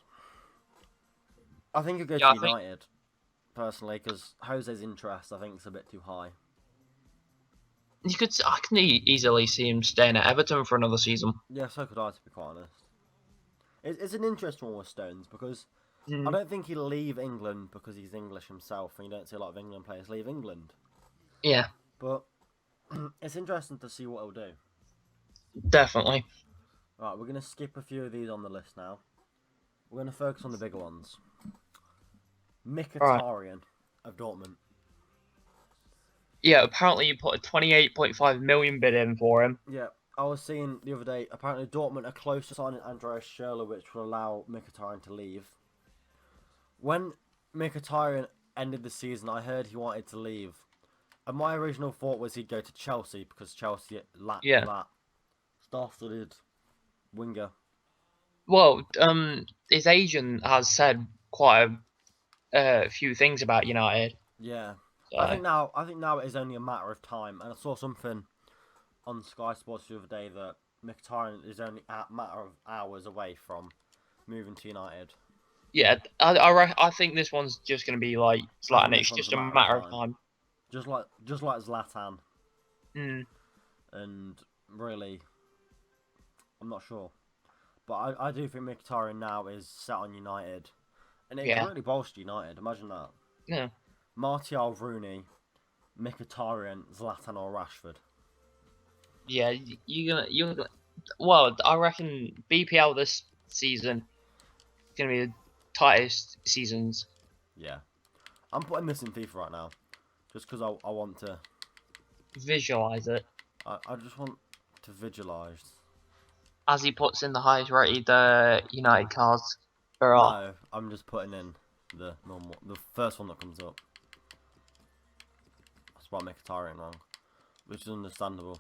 B: I think he'll go to United, personally, because Jose's interest, I think, is a bit too high.
A: I can easily see him staying at Everton for another season.
B: Yeah, so could I, to be quite honest. It's an interesting one with Stones because I don't think he'll leave England because he's English himself, and you don't see a lot of England players leave England.
A: Yeah.
B: But it's interesting to see what he'll do.
A: Definitely.
B: Right, we're going to skip a few of these on the list now. We're going to focus on the bigger ones. Mkhitaryan of Dortmund.
A: Yeah, apparently you put a 28.5 million bid in for him.
B: Yeah, I was seeing the other day, apparently Dortmund are close to signing Andreas Schürrle, which will allow Mkhitaryan to leave. When Mkhitaryan ended the season, I heard he wanted to leave. And my original thought was he'd go to Chelsea, because Chelsea lacked that star-studded winger.
A: Well, his agent has said quite a few things about United.
B: Yeah.
A: So.
B: I think now it is only a matter of time, and I saw something on Sky Sports the other day that Mkhitaryan is only a matter of hours away from moving to United.
A: Yeah, I think this one's just going to be like Zlatan. It's just a matter of time.
B: Just like Zlatan.
A: Mm.
B: And really. I'm not sure, but I do think Mkhitaryan now is set on United, and it could
A: Yeah.
B: really bolster United. Imagine that.
A: Yeah.
B: Martial, Rooney, Mkhitaryan, Zlatan, or Rashford.
A: Yeah. You're gonna. Well, I reckon BPL this season is gonna be the tightest seasons.
B: Yeah, I'm putting this in FIFA right now, just because I want to.
A: Visualize it
B: I just want to visualize.
A: as he puts in the highest rated United cards.
B: No, I'm just putting in the first one that comes up. I spelled Mkhitaryan wrong, which is understandable.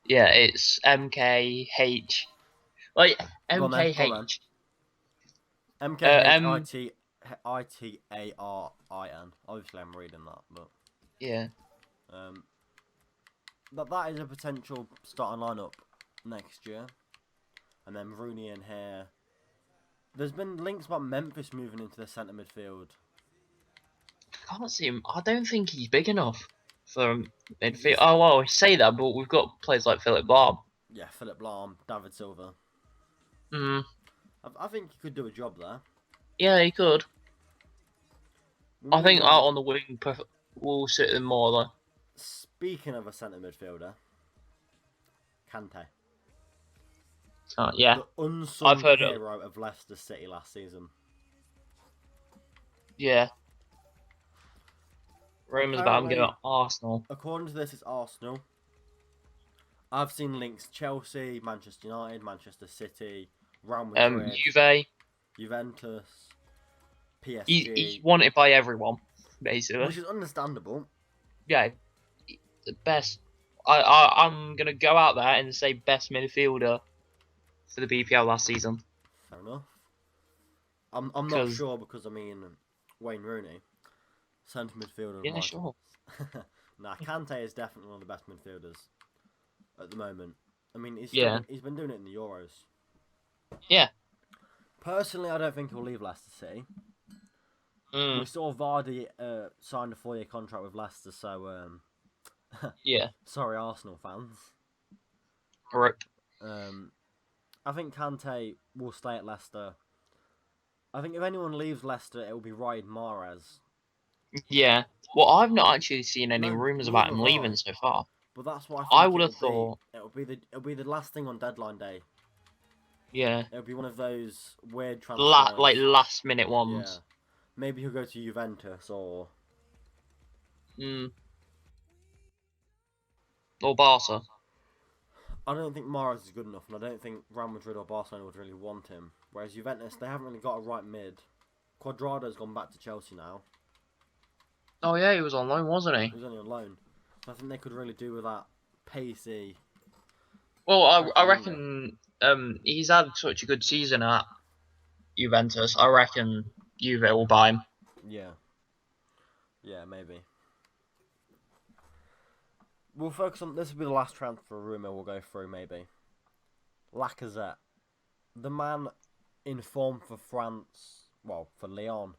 A: Yeah, it's MKH. Like
B: Go on then, go on
A: MKH.
B: MKHITARIN. Obviously, I'm reading that, but
A: Yeah.
B: that is a potential starting lineup next year. And then Rooney in here. There's been links about Memphis moving into the centre midfield.
A: I can't see him. I don't think he's big enough for midfield. Oh well, I say that, but we've got players like Philip Lahm.
B: Yeah, Philip Lahm, David Silva.
A: Mm.
B: I think he could do a job there.
A: Yeah, he could. I think
B: Moving
A: out
B: on.
A: on the wing will suit him more though.
B: Speaking of a centre midfielder, Kante.
A: Yeah,
B: The unsung
A: I've heard of.
B: hero of Leicester City last season.
A: Yeah. Rumours about him going
B: Apparently-
A: to Arsenal.
B: According to this, it's Arsenal. I've seen links Chelsea, Manchester United, Manchester City, Real Madrid,
A: Juve.
B: Juventus, PSG,
A: He's wanted by everyone, basically.
B: which is understandable.
A: Yeah, the best. I'm gonna go out there and say best midfielder for the BPL last season.
B: Fair enough. I'm not
A: 'Cause-
B: sure because I mean Wayne Rooney, centre midfielder. of
A: Yeah,
B: my
A: sure.
B: choice. Nah, Kante is definitely one of the best midfielders at the moment. I mean, he's been doing it in the Euros.
A: Yeah.
B: Personally, I don't think he'll leave Leicester City.
A: Mm,
B: We saw Vardy signed a 4-year contract with Leicester, so
A: yeah.
B: sorry, Arsenal fans.
A: Rip.
B: I think Kante will stay at Leicester. I think if anyone leaves Leicester, it will be Riyad Mahrez.
A: Yeah. Well, I've not actually seen any
B: No,
A: rumours about him
B: neither have I.
A: leaving so far.
B: But that's what
A: I
B: I think
A: would have
B: it'll
A: thought.
B: be. It'll be the last thing on deadline day.
A: Yeah.
B: It'll be one of those weird transfers.
A: Like last minute
B: yeah.
A: ones.
B: Maybe he'll go to Juventus or
A: Mm. Or Barca.
B: I don't think Mahrez is good enough, and I don't think Real Madrid or Barcelona would really want him. Whereas Juventus, they haven't really got a right mid. Quadrado's gone back to Chelsea now.
A: Oh yeah, he was on loan, wasn't he?
B: He was only on loan. So I think they could really do with that pacey.
A: Well, I
B: Winger.
A: reckon he's had such a good season at Juventus. I reckon Juve will buy him.
B: Yeah. Yeah, maybe. We'll focus on this. Will be the last transfer rumour we'll go through. Maybe Lacazette, the man in form for France. Well, for Lyon.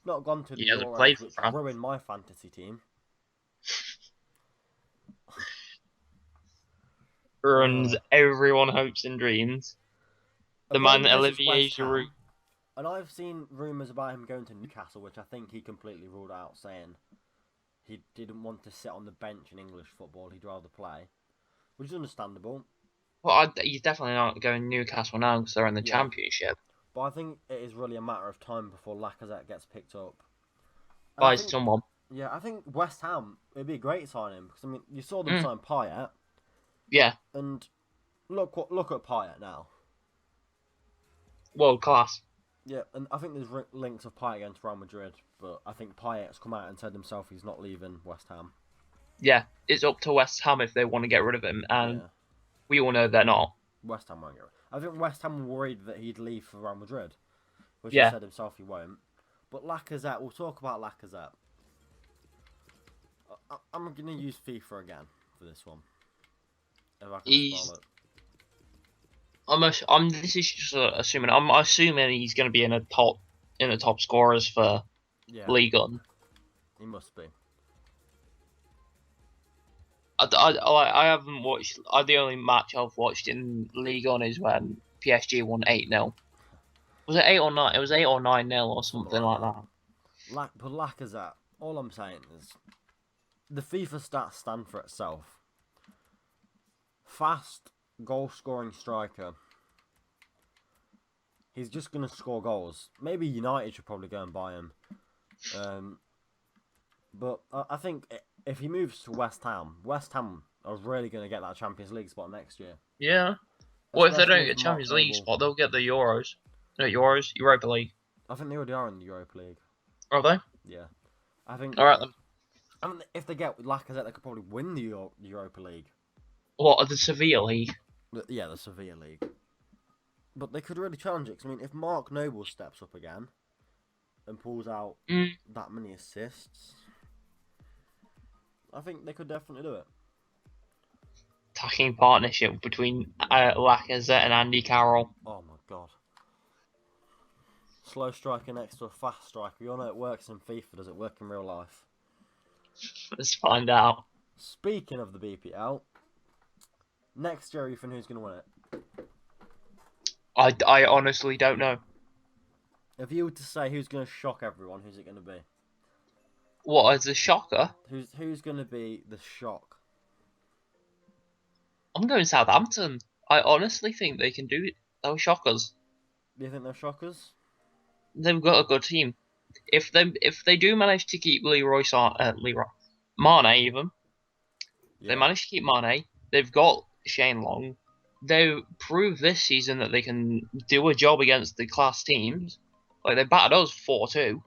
B: Not gone to the
A: He hasn't
B: Euros,
A: played for
B: which
A: France.
B: ruined my fantasy team.
A: Ruins everyone hopes and dreams. The man
B: According to this,
A: Olivier
B: it's West Ham,
A: Giroud.
B: And I've seen rumours about him going to Newcastle, which I think he completely ruled out, saying he didn't want to sit on the bench in English football. He'd rather play, which is understandable.
A: Well, he's definitely not going Newcastle now because they're in the
B: Yeah.
A: Championship.
B: But I think it is really a matter of time before Lacazette gets picked up. And I
A: By
B: think-
A: someone.
B: Yeah, I think West Ham, it'd be a great signing because I mean you saw them sign Payet,
A: Yeah,
B: and look at Payet now.
A: world class.
B: Yeah, and I think there's links of Payet against Real Madrid, but I think Payet's come out and said himself he's not leaving West Ham.
A: Yeah, it's up to West Ham if they want to get rid of him, and
B: Yeah,
A: we all know they're not.
B: West Ham won't get rid. I think West Ham were worried that he'd leave for Real Madrid, which
A: Yeah.
B: he said himself he won't. But Lacazette, we'll talk about Lacazette. I'm gonna use FIFA again for this one. If I can
A: He's-
B: spell it.
A: This is just assuming. I'm assuming he's going to be in the top scorers for
B: Yeah,
A: League One.
B: he must be.
A: I haven't watched. The only match I've watched in League On is when PSG won 8-0. Was it 8 or 9? It was 8 or 9-0 or something like that.
B: But Lacazette, all I'm saying is the FIFA stats stand for itself. Fast, goal-scoring striker. He's just going to score goals. Maybe United should probably go and buy him. But I think if he moves to West Ham are really going to get that Champions League spot next year.
A: Yeah. Well, if they don't
B: Especially
A: get
B: if Mark
A: Champions League
B: Noble-
A: spot, they'll get the Euros. No, Europa League.
B: I think they already are in the Europa League.
A: Are they?
B: Yeah. I think.
A: All right then.
B: I mean, if they get Lacazette, they could probably win the Europa League.
A: What, the Sevilla League?
B: Yeah, the Sevilla League. But they could really challenge it. 'Cause, I mean, if Mark Noble steps up again and pulls out that many assists, I think they could definitely do it.
A: Attacking partnership between Lacazette and Andy Carroll.
B: Oh my god. Slow striker next to a fast striker. You all know it works in FIFA. Does it work in real life?
A: Let's find out.
B: Speaking of the BPL, next year, you think who's going to win it?
A: I honestly don't know.
B: If you were to say who's going to shock everyone, who's it going to be?
A: What, as a shocker?
B: Who's going to be the shock?
A: I'm going Southampton. I honestly think they can do it. They'll shock us.
B: Do you think they're shockers?
A: They've got a good team. If they do manage to keep Mane even,
B: Yeah.
A: they manage to keep Mane. They've got Shane Long. They proved this season that they can do a job against the class teams. Like they battered us 4-2.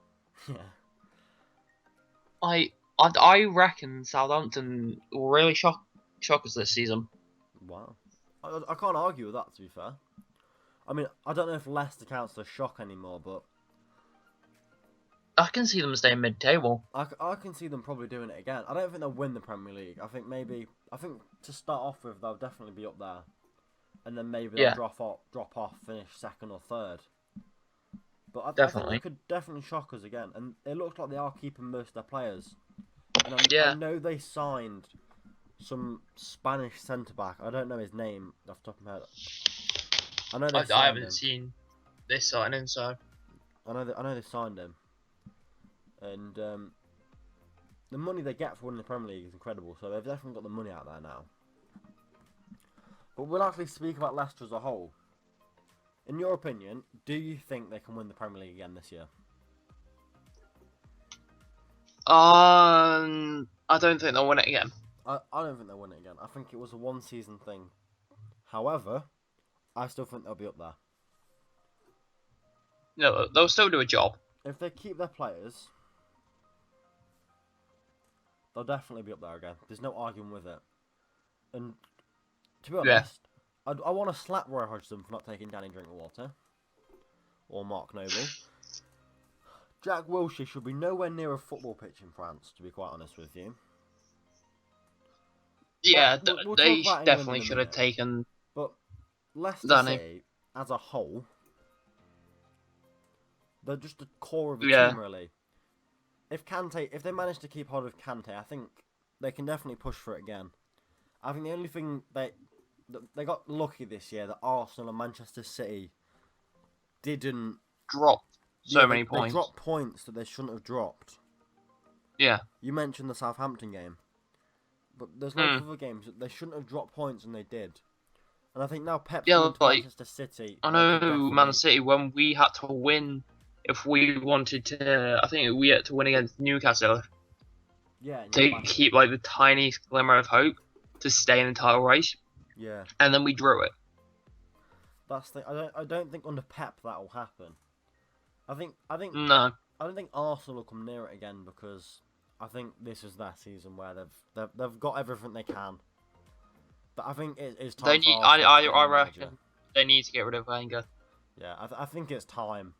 B: Yeah.
A: I reckon Southampton will really shock us this season.
B: Wow. I can't argue with that, to be fair. I mean, I don't know if Leicester counts as a shock anymore, but
A: I can see them staying mid-table.
B: I can see them probably doing it again. I don't think they'll win the Premier League. I think to start off with, they'll definitely be up there. And then maybe they'll drop off, finish second or third. But I think they could definitely shock us again. And it looks like they are keeping most of their players. And I know they signed some Spanish centre-back. I don't know his name off the top of my head. I know they signed
A: I haven't
B: him.
A: seen this signing, so
B: I know they signed him. And the money they get for winning the Premier League is incredible. So they've definitely got the money out there now. But we'll actually speak about Leicester as a whole. In your opinion, do you think they can win the Premier League again this year?
A: I don't think they'll win it again.
B: I don't think they'll win it again. I think it was a one-season thing. However, I still think they'll be up there.
A: No, they'll still do a job.
B: If they keep their players, they'll definitely be up there again. There's no arguing with it. And to be honest, I want to slap Roy Hodgson for not taking Danny Drinkwater or Mark Noble. Jack Wilshere should be nowhere near a football pitch in France, to be quite honest with you.
A: Yeah,
B: we'll
A: they
B: talk about
A: definitely
B: England in a
A: should have
B: minute.
A: taken.
B: But Leicester
A: Danny.
B: City, as a whole, they're just the core of the
A: Yeah.
B: team, really. If they manage to keep hold of Kante, I think they can definitely push for it again. I think the only thing they got lucky this year that Arsenal and Manchester City didn't
A: Drop many
B: They
A: points.
B: dropped points that they shouldn't have dropped.
A: Yeah.
B: You mentioned the Southampton game, but there's lots of other games that they shouldn't have dropped points and they did. And I think now Pep's coming to Manchester City.
A: I know Man City, when we had to win, if we wanted to, I think we had to win against Newcastle
B: Yeah.
A: to keep like the tiniest glimmer of hope to stay in the title race,
B: Yeah.
A: and then we drew it.
B: That's the. I don't think under Pep that will happen. I think
A: No.
B: I don't think Arsenal will come near it again because I think this is their season where they've got everything they can. But I think it is time.
A: They need. I reckon they need to get rid of Wenger.
B: Yeah, I think it's time.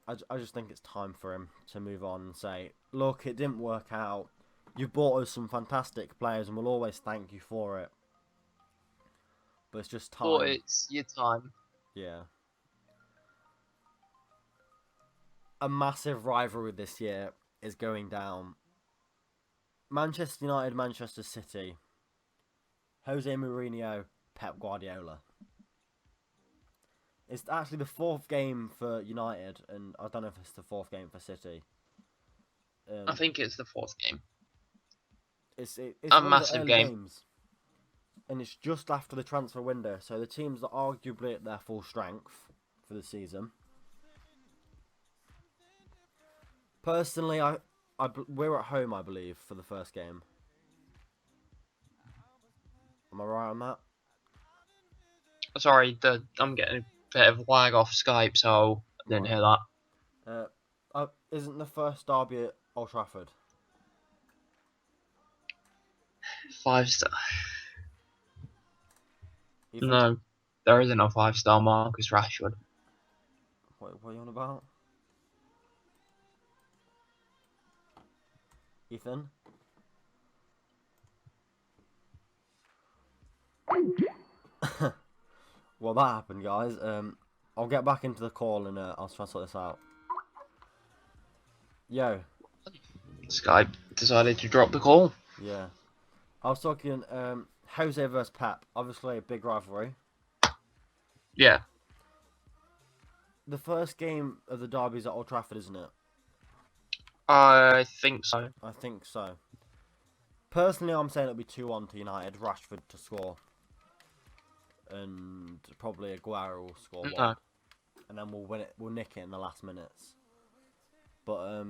B: I just think it's time for him to move on and say, look, it didn't work out. You've bought us some fantastic players and we'll always thank you for it. But it's just time.
A: But it's your time.
B: Yeah. A massive rivalry this year is going down. Manchester United, Manchester City. Jose Mourinho, Pep Guardiola. It's actually the fourth game for United, and I don't know if it's the fourth game for City.
A: I think it's the fourth game.
B: It's
A: A
B: one of the
A: massive
B: early
A: game.
B: games, and it's just after the transfer window, so the teams are arguably at their full strength for the season. Personally, we're at home, I believe, for the first game. Am I right on that?
A: Sorry, I'm getting a bit of lag off Skype, so I didn't hear that.
B: Isn't the first derby at Old Trafford?
A: 5-star.
B: Ethan?
A: No, there isn't a 5-star Marcus Rashford.
B: What are you on about? Ethan? Well, that happened, guys. I'll get back into the call and I'll try to sort this out. Yo.
A: Skype decided to drop the call.
B: Yeah. I was talking Jose versus Pep. Obviously a big rivalry.
A: Yeah.
B: The first game of the derby's at Old Trafford, isn't it?
A: I think so.
B: I think so. Personally, I'm saying it'll be 2-1 to United. Rashford to score. And probably Aguero will score one.
A: No.
B: And then we'll win it. We'll nick it in the last minutes. But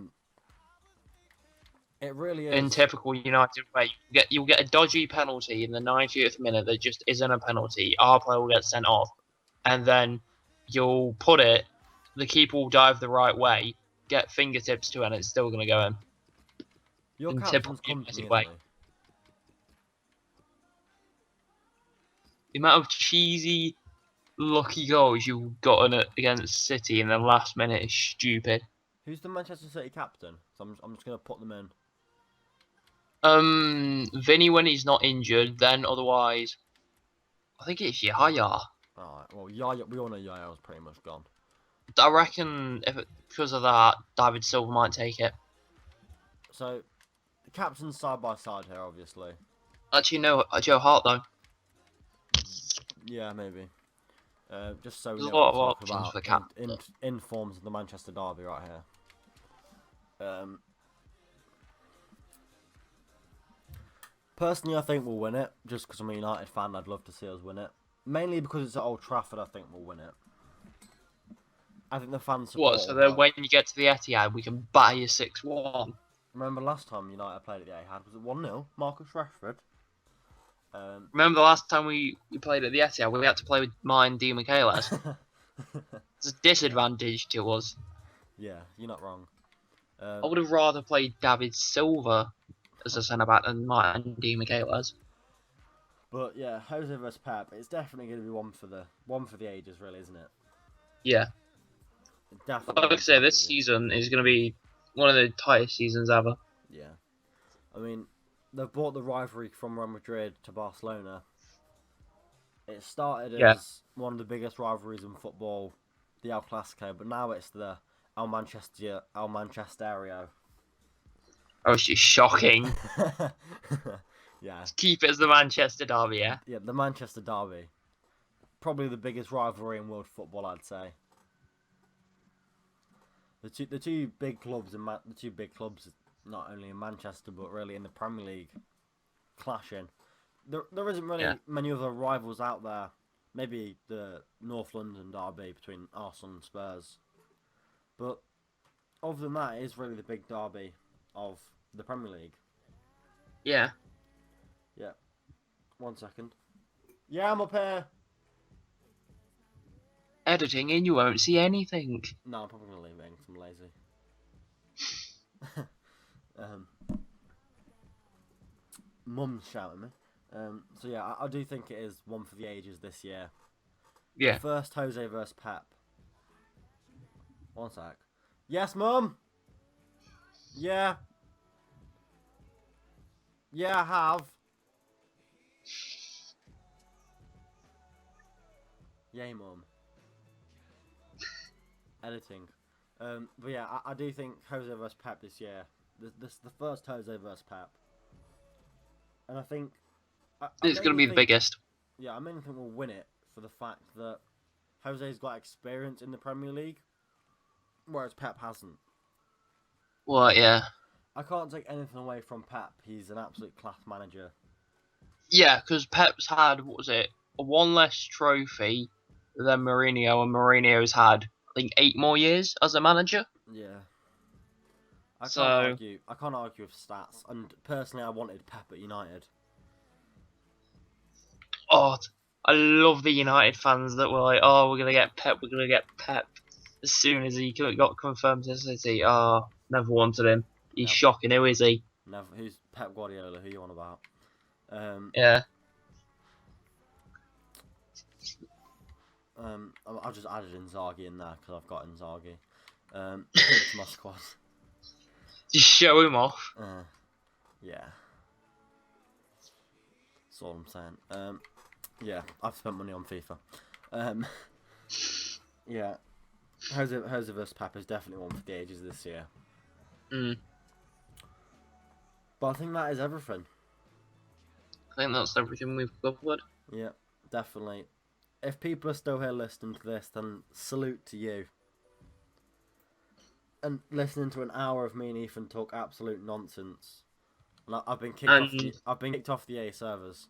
B: it really is.
A: In typical United way, you'll get a dodgy penalty in the 90th minute that just isn't a penalty. Our player will get sent off, and then you'll put it. The keeper will dive the right way, get fingertips to it, and it's still going to go in.
B: Your
A: in
B: captain's
A: typical
B: company,
A: United
B: isn't
A: way.
B: he?
A: The amount of cheesy, lucky goals you've gotten against City in the last minute is stupid.
B: Who's the Manchester City captain? So I'm just going to put them in.
A: Vinny when he's not injured, then otherwise, I think it's Yaya.
B: Alright, well, Yaya, we all know Yaya's pretty much gone.
A: I reckon because of that, David Silva might take it.
B: So, the captain's side by side here, obviously.
A: Actually, no, Joe Hart though.
B: Yeah, maybe. Just so we
A: There's
B: know
A: a
B: what
A: lot
B: to
A: of
B: talk
A: options
B: about
A: for captain.
B: in forms of the Manchester derby right here. Personally, I think we'll win it. Just because I'm a United fan, I'd love to see us win it. Mainly because it's at Old Trafford, I think we'll win it. I think the fans support.
A: What? So that when you get to the Etihad, we can batter you 6-1.
B: Remember last time United played at the Etihad? Was it 1-0? Marcus Rashford.
A: Remember the last time we played at the Etihad, we had to play with mine, Di Michaelis. It's a disadvantage to us.
B: Yeah, you're not wrong.
A: I would have rather played David Silva as a centre back than mine, Di Michaelis.
B: But yeah, Jose vs Pep, it's definitely going to be one for the ages, really, isn't it?
A: Yeah.
B: Definitely.
A: Like I say, this season is going to be one of the tightest seasons ever.
B: Yeah. I mean, they've brought the rivalry from Real Madrid to Barcelona. It started as one of the biggest rivalries in football, the El Clasico, but now it's the El Manchesterio.
A: Oh, it's just shocking.
B: Yeah.
A: Keep it as the Manchester derby, yeah?
B: Yeah, the Manchester derby. Probably the biggest rivalry in world football, I'd say. The two big clubs not only in Manchester but really in the Premier League clashing. There isn't really many other rivals out there. Maybe the North London derby between Arsenal and Spurs. But other than that, it is really the big derby of the Premier League.
A: Yeah.
B: Yeah. 1 second. Yeah, I'm up here.
A: Editing and you won't see anything.
B: No, I'm probably going to leave it because I'm lazy. Mum's shouting me. So yeah, I do think it is one for the ages this year.
A: Yeah.
B: The first Jose vs Pep. 1 sec. Yes, Mum. Yeah. Yeah, I have. Yay, Mum. Editing. But yeah, I do think Jose vs Pep this year. The first Jose vs Pep. And I think
A: It's going to be the biggest.
B: Yeah, I mainly think we'll win it for the fact that Jose's got experience in the Premier League, whereas Pep hasn't.
A: Well, yeah.
B: I can't take anything away from Pep. He's an absolute class manager.
A: Yeah, because Pep's had, what was it, one less trophy than Mourinho, and Mourinho's had, I think, 8 more years as a manager.
B: Yeah. I
A: So-
B: can't argue with stats. And personally, I wanted Pep at United.
A: Oh, I love the United fans that were like, oh, we're going to get Pep. As soon as he got confirmed to City, never wanted him. He's
B: Never.
A: shocking, who is he?
B: Never. Who's Pep Guardiola? Who you on about?
A: Yeah.
B: I've just added Inzaghi in there because I've got Inzaghi. Into my squad.
A: Just show him off.
B: Yeah. That's all I'm saying. Yeah, I've spent money on FIFA. Yeah. Jose vs Pep is definitely one for the ages this year. But I think that is everything.
A: I think that's everything we've covered.
B: Yeah, definitely. If people are still here listening to this, then salute to you. And listening to an hour of me and Ethan talk absolute nonsense. And I've been kicked off the EA servers.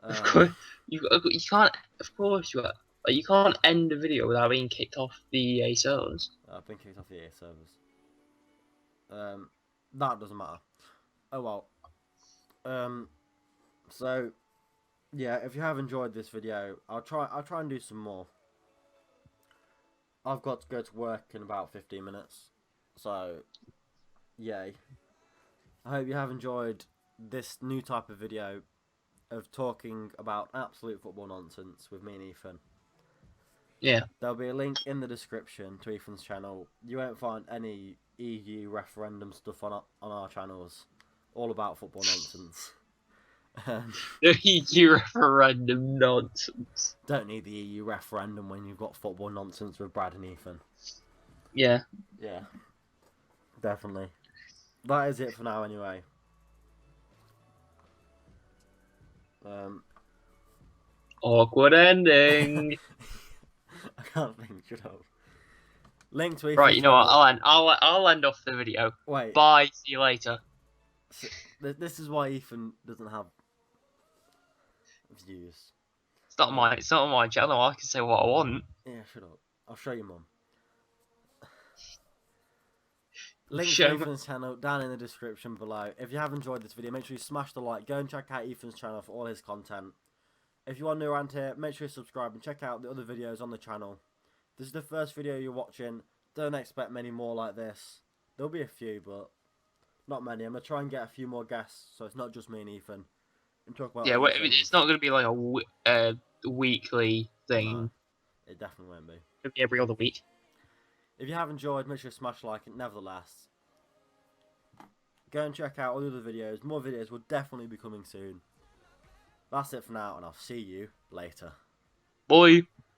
A: Of course, you can't. Of course, you can't end a video without being kicked off the EA servers.
B: I've been kicked off the EA servers. That doesn't matter. Oh well. So, yeah, if you have enjoyed this video, I'll try and do some more. I've got to go to work in about 15 minutes. So, yay. I hope you have enjoyed this new type of video of talking about absolute football nonsense with me and Ethan.
A: Yeah.
B: There'll be a link in the description to Ethan's channel. You won't find any EU referendum stuff on our channels. All about football nonsense.
A: The EU referendum nonsense.
B: Don't need the EU referendum when you've got football nonsense with Brad and Ethan.
A: Yeah.
B: Yeah. Definitely. That is it for now anyway.
A: Awkward ending.
B: I can't think, should I? Link to Ethan's
A: Right, you know what?
B: channel.
A: I'll end off the video.
B: Wait.
A: Bye. See you later.
B: This is why Ethan doesn't have views.
A: It's not my channel. I can say what I want.
B: Yeah, shut up. I'll show you, Mum. Link
A: Show
B: to
A: me.
B: Ethan's channel down in the description below. If you have enjoyed this video, make sure you smash the like. Go and check out Ethan's channel for all his content. If you are new around here, make sure you subscribe and check out the other videos on the channel. This is the first video you're watching. Don't expect many more like this. There'll be a few, but not many. I'm going to try and get a few more guests, so it's not just me and Ethan. And talk about other things.
A: It's not going to be like a weekly thing.
B: No, it definitely won't be.
A: It'll be every other week.
B: If you have enjoyed, make sure you smash like it. Nevertheless, go and check out all the other videos. More videos will definitely be coming soon. That's it for now, and I'll see you later.
A: Bye.